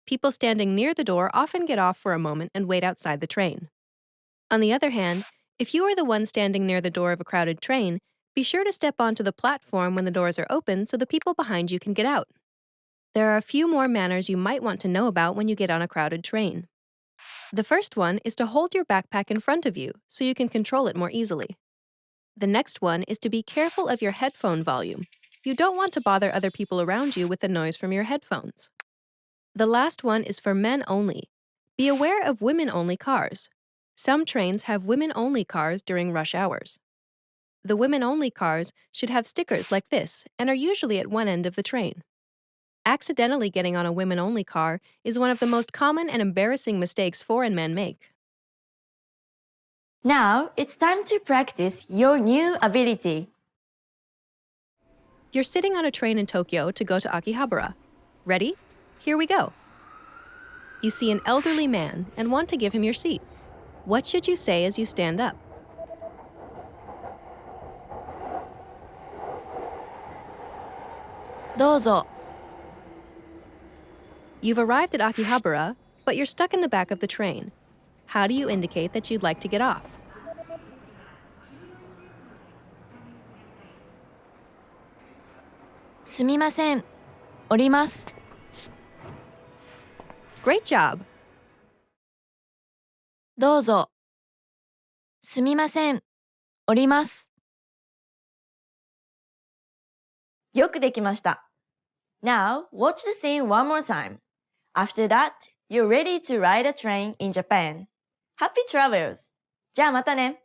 People standing near the door often get off for a moment and wait outside the train. On the other hand, if you are the one standing near the door of a crowded train, be sure to step onto the platform when the doors are open so the people behind you can get out. There are a few more manners you might want to know about when you get on a crowded train. The first one is to hold your backpack in front of you so you can control it more easily. The next one is to be careful of your headphone volume. You don't want to bother other people around you with the noise from your headphones. The last one is for men only. Be aware of women-only cars. Some trains have women-only cars during rush hours. The women-only cars should have stickers like this and are usually at one end of the train. Accidentally getting on a women-only car is one of the most common and embarrassing mistakes foreign men make. Now, it's time to practice your new ability. You're sitting on a train in Tokyo to go to Akihabara. Ready? Here we go. You see an elderly man and want to give him your seat. What should you say as you stand up? どうぞ。 You've arrived at Akihabara, but you're stuck in the back of the train. How do you indicate that you'd like to get off? すみません。降ります。 Great job! どうぞ。すみません。降ります。よくできました。Now, watch the scene one more time. After that, you're ready to ride a train in Japan. Happy travels! じゃあまたね。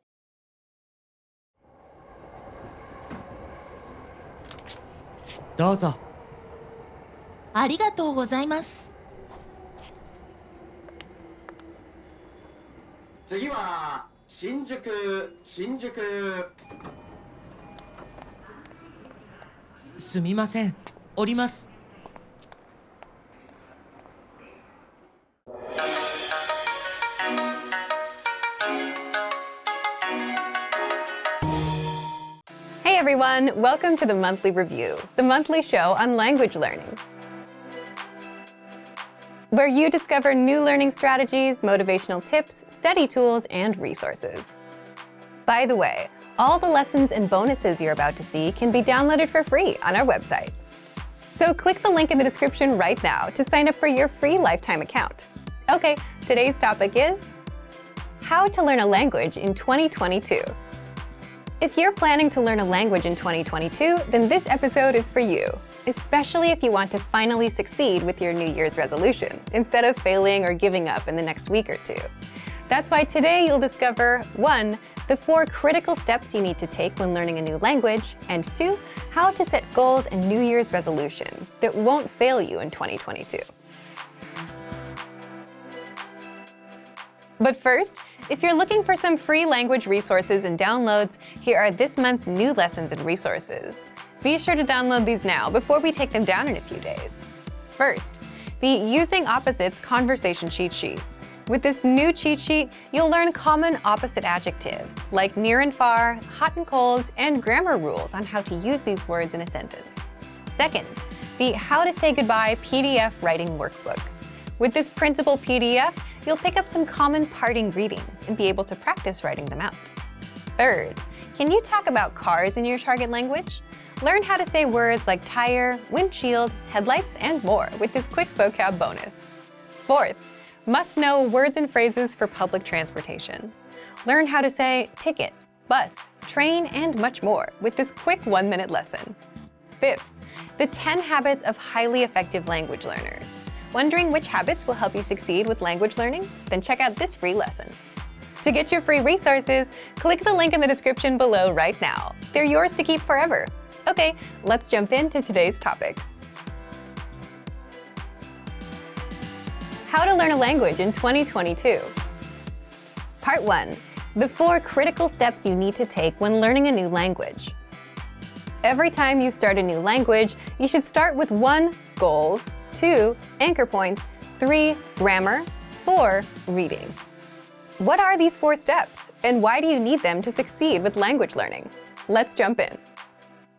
どうぞ。ありがとうございます。次は新宿。すみません。降ります。 Hey everyone, welcome to the Monthly Review, the monthly show on language learning, where you discover new learning strategies, motivational tips, study tools, and resources. By the way, all the lessons and bonuses you're about to see can be downloaded for free on our website. So click the link in the description right now to sign up for your free lifetime account. Okay, today's topic is how to learn a language in 2022. If you're planning to learn a language in 2022, then this episode is for you, especially if you want to finally succeed with your New Year's resolution, instead of failing or giving up in the next week or two. That's why today you'll discover 1. The 4 critical steps you need to take when learning a new language, and 2. How to set goals and New Year's resolutions that won't fail you in 2022. But first, if you're looking for some free language resources and downloads, here are this month's new lessons and resources. Be sure to download these now before we take them down in a few days. First, the Using Opposites Conversation Cheat Sheet. With this new cheat sheet, you'll learn common opposite adjectives like near and far, hot and cold, and grammar rules on how to use these words in a sentence. Second, the How to Say Goodbye PDF Writing Workbook. With this printable PDF, you'll pick up some common parting greetings and be able to practice writing them out. Third, can you talk about cars in your target language? Learn how to say words like tire, windshield, headlights, and more with this quick vocab bonus. Fourth, must know words and phrases for public transportation. Learn how to say ticket, bus, train, and much more with this quick 1-minute lesson. Fifth, the 10 habits of highly effective language learners. Wondering which habits will help you succeed with language learning? Then check out this free lesson. To get your free resources, click the link in the description below right now. They're yours to keep forever. Okay, let's jump into today's topic. How to learn a language in 2022. Part 1. The 4 critical steps you need to take when learning a new language. Every time you start a new language, you should start with 1. Goals, 2. Anchor points, 3. Grammar, 4. Reading. What are these 4 steps, and why do you need them to succeed with language learning? Let's jump in.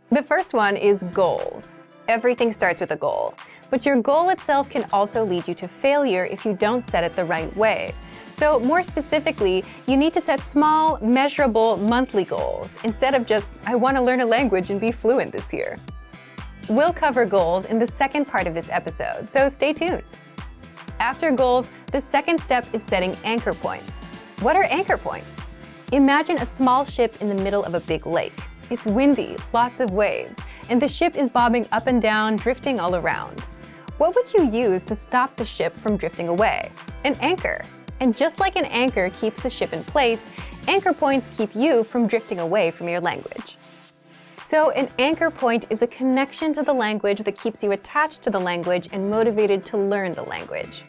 The first one is goals. Everything starts with a goal, but your goal itself can also lead you to failure if you don't set it the right way. So more specifically, you need to set small, measurable monthly goals instead of just, I want to learn a language and be fluent this year. We'll cover goals in the second part of this episode, so stay tuned. After goals, the second step is setting anchor points. What are anchor points? Imagine a small ship in the middle of a big lake. It's windy, lots of waves, and the ship is bobbing up and down, drifting all around. What would you use to stop the ship from drifting away? An anchor. And just like an anchor keeps the ship in place, anchor points keep you from drifting away from your language. So an anchor point is a connection to the language that keeps you attached to the language and motivated to learn the language.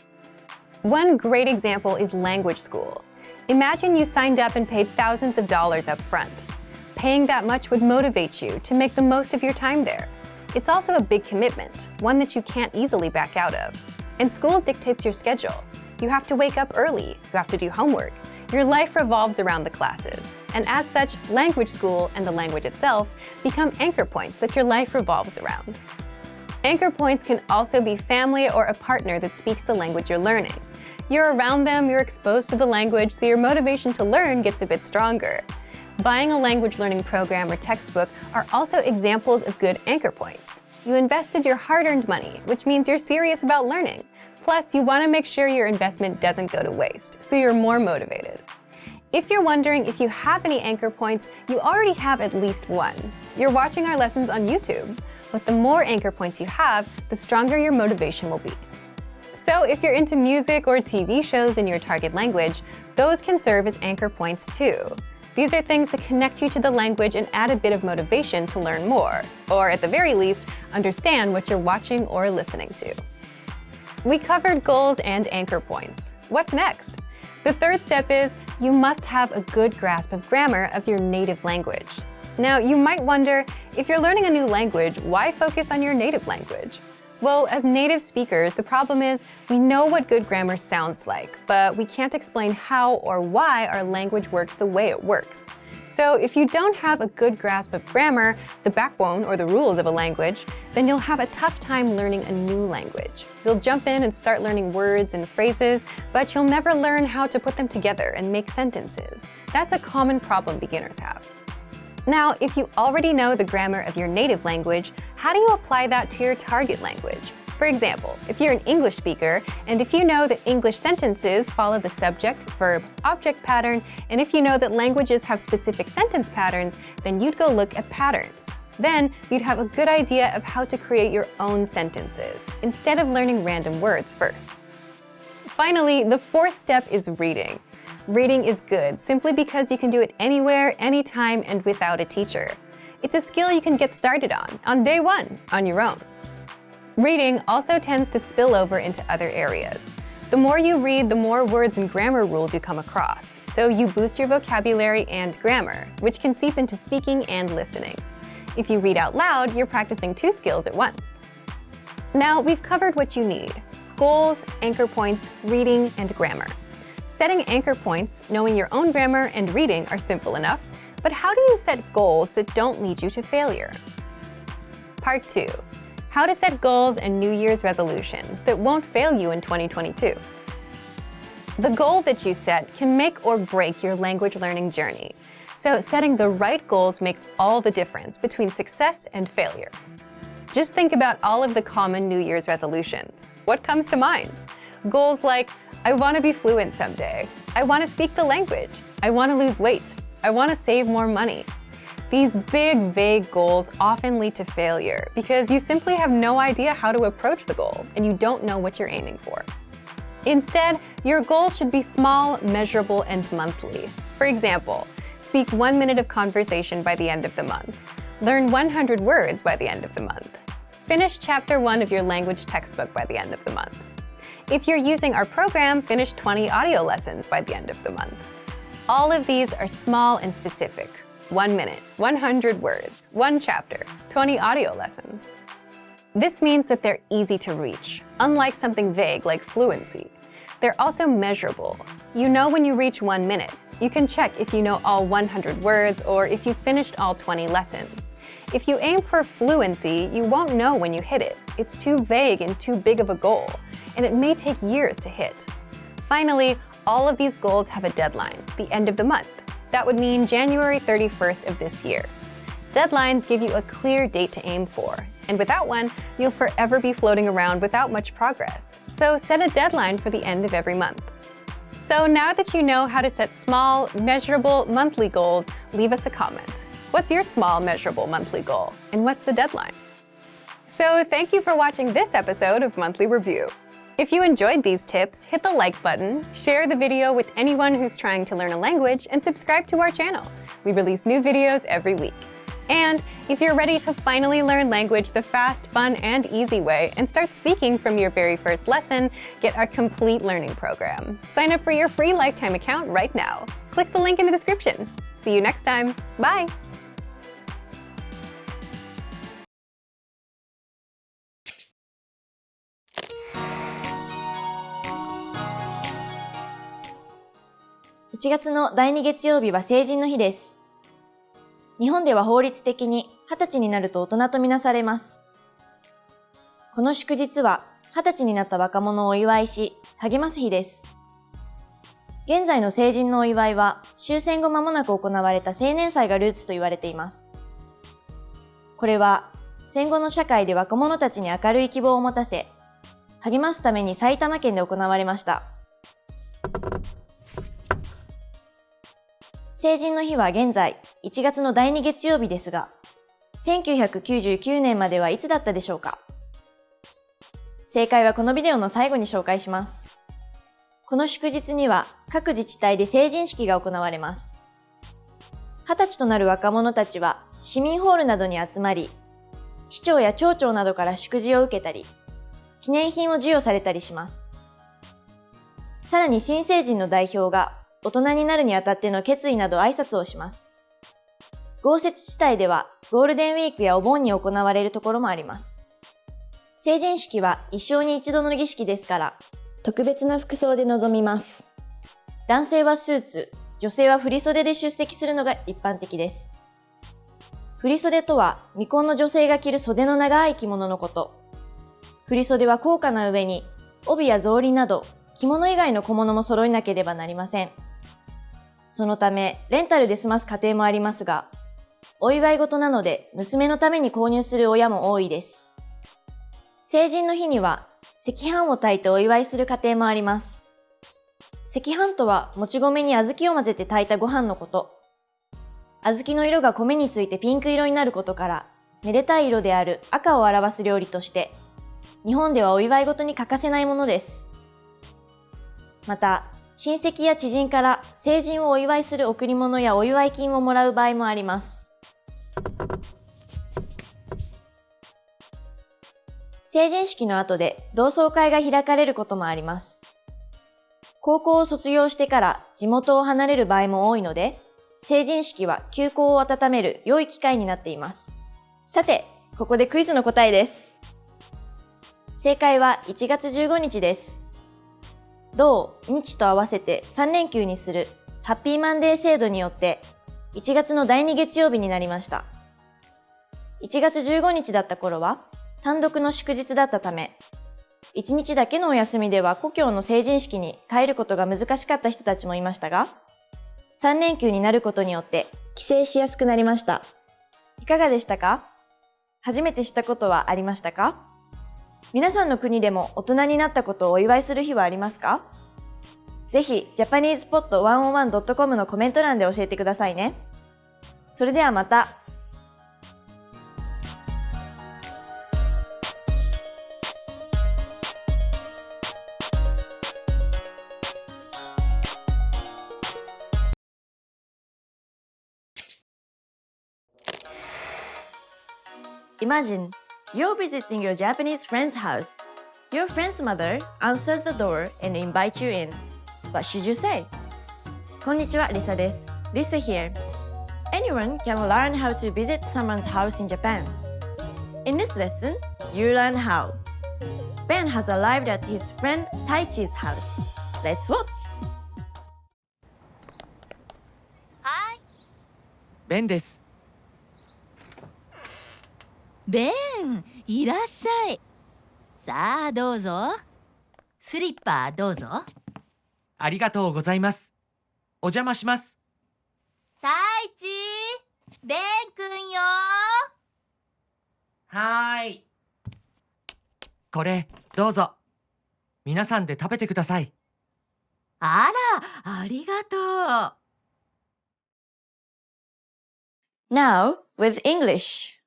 One great example is language school. Imagine you signed up and paid thousands of dollars up front. Paying that much would motivate you to make the most of your time there. It's also a big commitment, one that you can't easily back out of. And school dictates your schedule. You have to wake up early, you have to do homework. Your life revolves around the classes. And as such, language school and the language itself become anchor points that your life revolves around. Anchor points can also be family or a partner that speaks the language you're learning. You're around them, you're exposed to the language, so your motivation to learn gets a bit stronger. Buying a language learning program or textbook are also examples of good anchor points. You invested your hard-earned money, which means you're serious about learning. Plus, you want to make sure your investment doesn't go to waste, so you're more motivated. If you're wondering if you have any anchor points, you already have at least one. You're watching our lessons on YouTube. But the more anchor points you have, the stronger your motivation will be. So if you're into music or TV shows in your target language, those can serve as anchor points too. These are things that connect you to the language and add a bit of motivation to learn more, or at the very least, understand what you're watching or listening to. We covered goals and anchor points. What's next? The third step is you must have a good grasp of grammar of your native language. Now, you might wonder, if you're learning a new language, why focus on your native language? Well, as native speakers, the problem is we know what good grammar sounds like, but we can't explain how or why our language works the way it works. So if you don't have a good grasp of grammar, the backbone or the rules of a language, then you'll have a tough time learning a new language. You'll jump in and start learning words and phrases, but you'll never learn how to put them together and make sentences. That's a common problem beginners have. Now, if you already know the grammar of your native language, how do you apply that to your target language? For example, if you're an English speaker, and if you know that English sentences follow the subject, verb, object pattern, and if you know that languages have specific sentence patterns, then you'd go look at patterns. Then you'd have a good idea of how to create your own sentences, instead of learning random words first. Finally, the fourth step is reading. Reading is good simply because you can do it anywhere, anytime, and without a teacher. It's a skill you can get started on day one, on your own. Reading also tends to spill over into other areas. The more you read, the more words and grammar rules you come across, so you boost your vocabulary and grammar, which can seep into speaking and listening. If you read out loud, you're practicing 2 skills at once. Now, we've covered what you need: goals, anchor points, reading, and grammar. Setting anchor points, knowing your own grammar, and reading are simple enough, but how do you set goals that don't lead you to failure? Part 2. How to set goals and New Year's resolutions that won't fail you in 2022. The goal that you set can make or break your language learning journey. So setting the right goals makes all the difference between success and failure. Just think about all of the common New Year's resolutions. What comes to mind? Goals like, I want to be fluent someday. I want to speak the language. I want to lose weight. I want to save more money. These big, vague goals often lead to failure because you simply have no idea how to approach the goal and you don't know what you're aiming for. Instead, your goals should be small, measurable, and monthly. For example, speak 1 minute of conversation by the end of the month. Learn 100 words by the end of the month. Finish Chapter 1 of your language textbook by the end of the month. If you're using our program, finish 20 audio lessons by the end of the month. All of these are small and specific. 1 minute, 100 words, 1 chapter, 20 audio lessons. This means that they're easy to reach, unlike something vague like fluency. They're also measurable. You know when you reach 1 minute. You can check if you know all 100 words or if you finished all 20 lessons. If you aim for fluency, you won't know when you hit it. It's too vague and too big of a goal, and it may take years to hit. Finally, all of these goals have a deadline, the end of the month. That would mean January 31st of this year. Deadlines give you a clear date to aim for, and without one, you'll forever be floating around without much progress. So set a deadline for the end of every month. So now that you know how to set small, measurable monthly goals, leave us a comment. What's your small, measurable monthly goal, and what's the deadline? So thank you for watching this episode of Monthly Review. If you enjoyed these tips, hit the like button, share the video with anyone who's trying to learn a language, and subscribe to our channel. We release new videos every week. And if you're ready to finally learn language the fast, fun, and easy way and start speaking from your very first lesson, get our complete learning program. Sign up for your free lifetime account right now. Click the link in the description. See you next time. Bye!1月の第2月曜日は成人の日です。日本では法律的に20歳になると大人とみなされます。この祝日は20歳になった若者をお祝いし、励ます日です。現在の成人のお祝いは終戦後間もなく行われた青年祭がルーツと言われています。これは戦後の社会で若者たちに明るい希望を持たせ、励ますために埼玉県で行われました。成人の日は現在1月の第2月曜日ですが、1999年まではいつだったでしょうか？正解はこのビデオの最後に紹介します。この祝日には各自治体で成人式が行われます。20歳となる若者たちは市民ホールなどに集まり、市長や町長などから祝辞を受けたり、記念品を授与されたりします。さらに新成人の代表が大人になるにあたっての決意など挨拶をします。豪雪地帯ではゴールデンウィークやお盆に行われるところもあります。成人式は一生に一度の儀式ですから、特別な服装で臨みます。男性はスーツ、女性は振袖で出席するのが一般的です。振袖とは未婚の女性が着る袖の長い着物のこと。振袖は高価な上に帯や草履など着物以外の小物も揃えなければなりません。そのため、レンタルで済ます家庭もありますが、お祝い事なので娘のために購入する親も多いです。成人の日には赤飯を炊いてお祝いする家庭もあります。赤飯とはもち米に小豆を混ぜて炊いたご飯のこと。小豆の色が米についてピンク色になることから、めでたい色である赤を表す料理として、日本ではお祝い事に欠かせないものです。また、親戚や知人から成人をお祝いする贈り物やお祝い金をもらう場合もあります。成人式の後で同窓会が開かれることもあります。高校を卒業してから地元を離れる場合も多いので、成人式は旧交を温める良い機会になっています。さて、ここでクイズの答えです。正解は1月15日です。土日と合わせて3連休にするハッピーマンデー制度によって1月の第2月曜日になりました。1月15日だった頃は単独の祝日だったため、1日だけのお休みでは故郷の成人式に帰ることが難しかった人たちもいましたが、3連休になることによって帰省しやすくなりました。いかがでしたか？初めて知ったことはありましたか？皆さんの国でも大人になったことをお祝いする日はありますか？ぜひ japanesepod101.com のコメント欄で教えてくださいね。それではまた。Imagine you're visiting your Japanese friend's house. Your friend's mother answers the door and invites you in. What should you say? こんにちは、リサです。Lisa here. Anyone can learn how to visit someone's house in Japan. In this lesson, you learn how. Ben has arrived at his friend Taichi's house. Let's watch. はい。ベンです。ベン、いらっしゃい。さあ、どうぞ。スリッパどうぞ。ありがとうございます。お邪魔します。太一、ベンくんよ。はーい。これ、どうぞ。皆さんで食べてください。あら、ありがとう。Now, with English.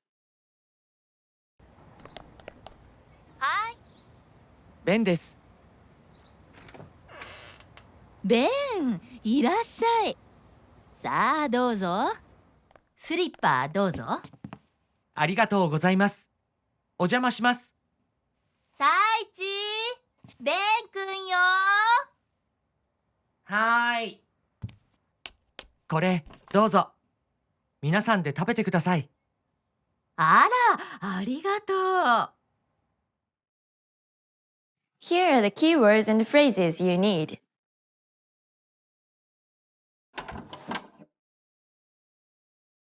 はい。ベンです。ベン、いらっしゃい。さあ、どうぞ。スリッパどうぞ。ありがとうございます。お邪魔します。太一、ベンくんよ。はーい。これ、どうぞ。皆さんで食べてください。あら、ありがとう。Here are the keywords and phrases you need.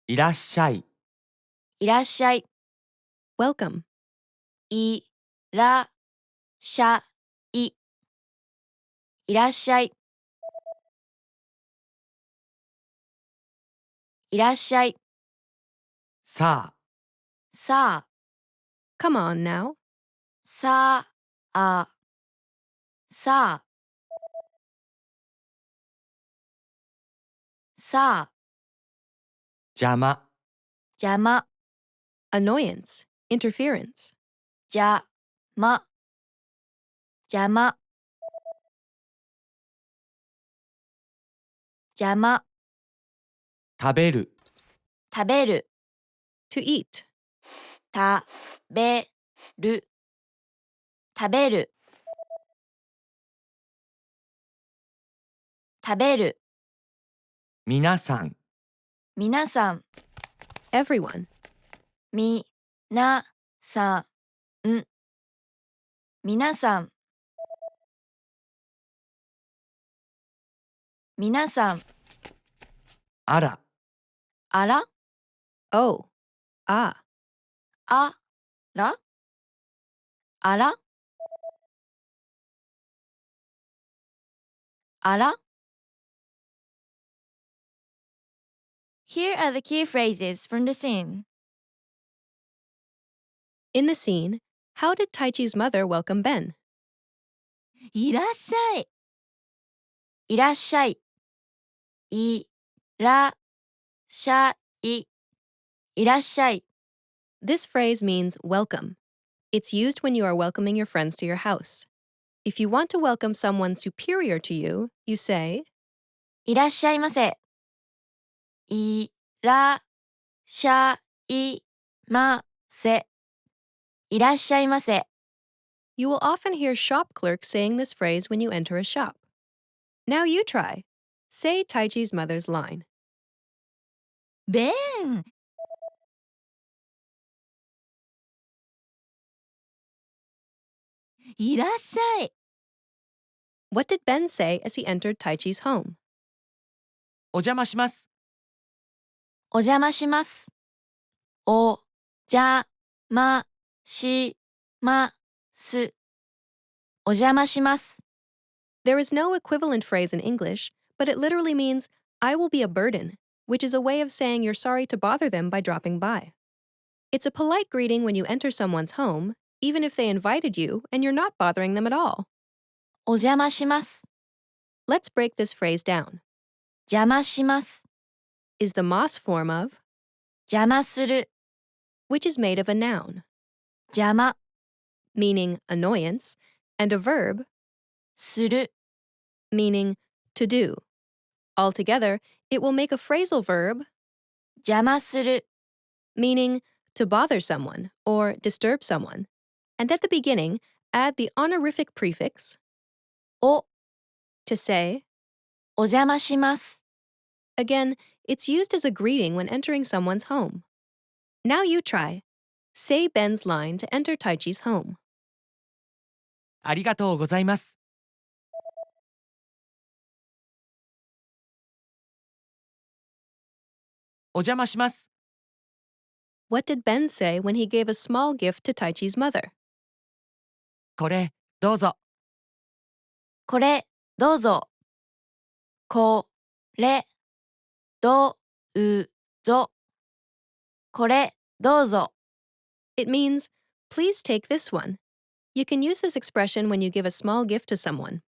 いらっしゃい。いらっしゃい。 Welcome. いらっしゃい。いらっしゃい。いらっしゃい。さあ、さあ、 Come on now. さあ、さあ、さあ、邪魔。邪魔、 Annoyance. Interference. 邪魔、邪魔、邪魔、食べる。食べる、 To eat. 食べる、食べる、食べる、皆さん。皆さん、 Everyone. みなさん、皆さん、皆さん、あら。あら、 Oh. Ah. あら、あら、あら。Here are the key phrases from the scene. In the scene, how did Taichi's mother welcome Ben? いらっしゃい。いらっしゃい。いらっしゃい。いらっしゃい。 This phrase means welcome. It's used when you are welcoming your friends to your house. If you want to welcome someone superior to you, you say, いらっしゃいませ。いらっしゃいませ。いらっしゃいませ。 You will often hear shop clerks saying this phrase when you enter a shop. Now you try. Say Taichi's mother's line. ベン。いらっしゃい。What did Ben say as he entered Taichi's home? お邪魔します。お邪魔します。おじゃまします。お邪魔します。 There is no equivalent phrase in English, but it literally means, I will be a burden, which is a way of saying you're sorry to bother them by dropping by. It's a polite greeting when you enter someone's home, even if they invited you and you're not bothering them at all. お邪魔します。 Let's break this phrase down. 邪魔します。 Is the Moss form of, 邪魔する。 which is made of a noun, 邪魔 meaning annoyance, and a verb, する。 meaning to do. Altogether, it will make a phrasal verb, 邪魔する。 meaning to bother someone or disturb someone. And at the beginning, add the honorific prefix, お to say, お邪魔します。 Again, it's used as a greeting when entering someone's home. Now you try. Say Ben's line to enter Taichi's home. ありがとうございます。お邪魔します。 What did Ben say when he gave a small gift to Taichi's mother? これ、どうぞ。これ、どうぞ。これ、どうぞ。これ、どうぞ。 It means, please take this one. You can use this expression when you give a small gift to someone.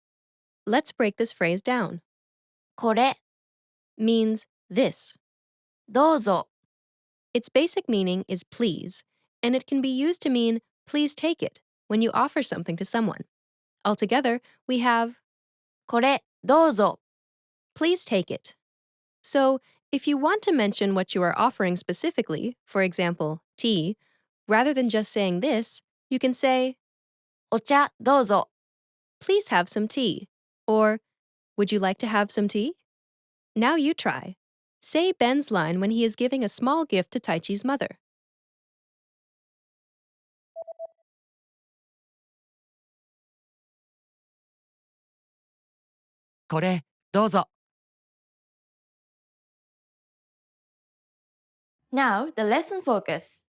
Let's break this phrase down. これ、 Means this. どうぞ。 Its basic meaning is please, and it can be used to mean please take it when you offer something to someone. Altogether, we have これ、どうぞ。 please take it. So, if you want to mention what you are offering specifically, for example, tea, rather than just saying this, you can say, お茶、どうぞ。 please have some tea, or would you like to have some tea? Now you try. Say Ben's line when he is giving a small gift to Taichi's mother. これ、どうぞ。 Now, the lesson focus.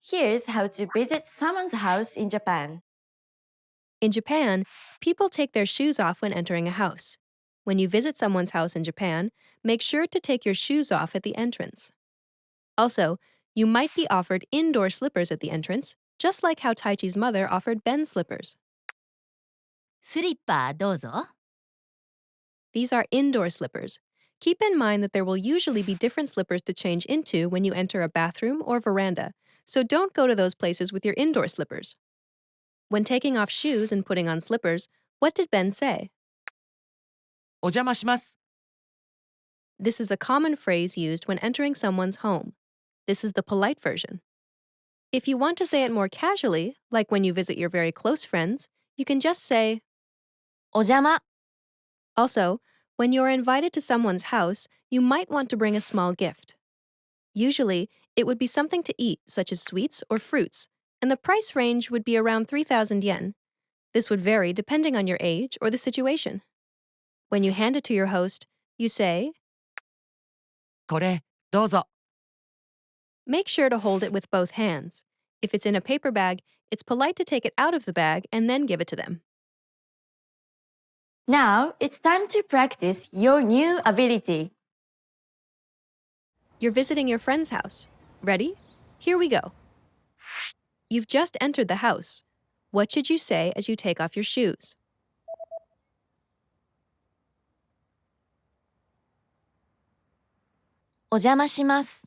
Here's how to visit someone's house in Japan. In Japan, people take their shoes off when entering a house. When you visit someone's house in Japan, make sure to take your shoes off at the entrance. Also, you might be offered indoor slippers at the entrance, just like how Taichi's mother offered Ben slippers. スリッパどうぞ。 These are indoor slippers. Keep in mind that there will usually be different slippers to change into when you enter a bathroom or veranda, so don't go to those places with your indoor slippers. When taking off shoes and putting on slippers, what did Ben say? お邪魔します。 This is a common phrase used when entering someone's home. This is the polite version. If you want to say it more casually, like when you visit your very close friends, you can just say, お邪魔。 Also, when you are invited to someone's house, you might want to bring a small gift. Usually, it would be something to eat, such as sweets or fruits, and the price range would be around 3,000 yen. This would vary depending on your age or the situation. When you hand it to your host, you say, これ、どうぞ。 make sure to hold it with both hands. If it's in a paper bag, it's polite to take it out of the bag and then give it to them. Now, it's time to practice your new ability. You're visiting your friend's house. Ready? Here we go. You've just entered the house. What should you say as you take off your shoes? お邪魔します。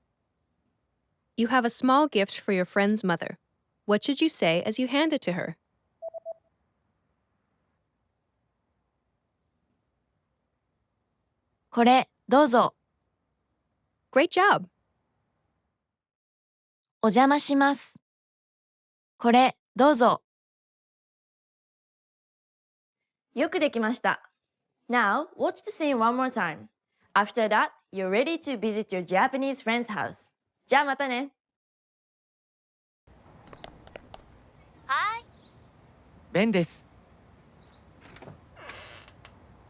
You have a small gift for your friend's mother. What should you say as you hand it to her? これ、どうぞ。 Great job! お邪魔します。これ、どうぞ。よくできました。Now, watch the scene one more time. After that, you're ready to visit your Japanese friend's house. じゃあまたね。はい。ベンです。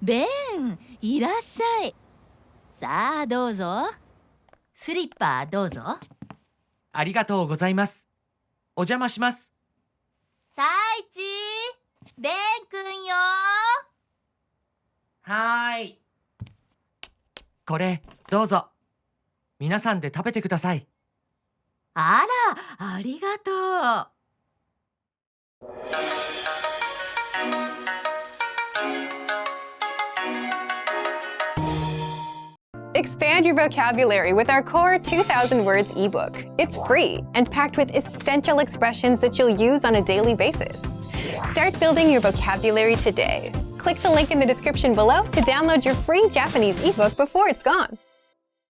ベン、いらっしゃい。さあどうぞ。スリッパどうぞ。ありがとうございます。お邪魔します。太一、ベンくんよ。はーい。これ、どうぞ。皆さんで食べてください。あら、ありがとう。Expand your vocabulary with our core 2,000 words ebook. It's free and packed with essential expressions that you'll use on a daily basis. Start building your vocabulary today. Click the link in the description below to download your free Japanese ebook before it's gone.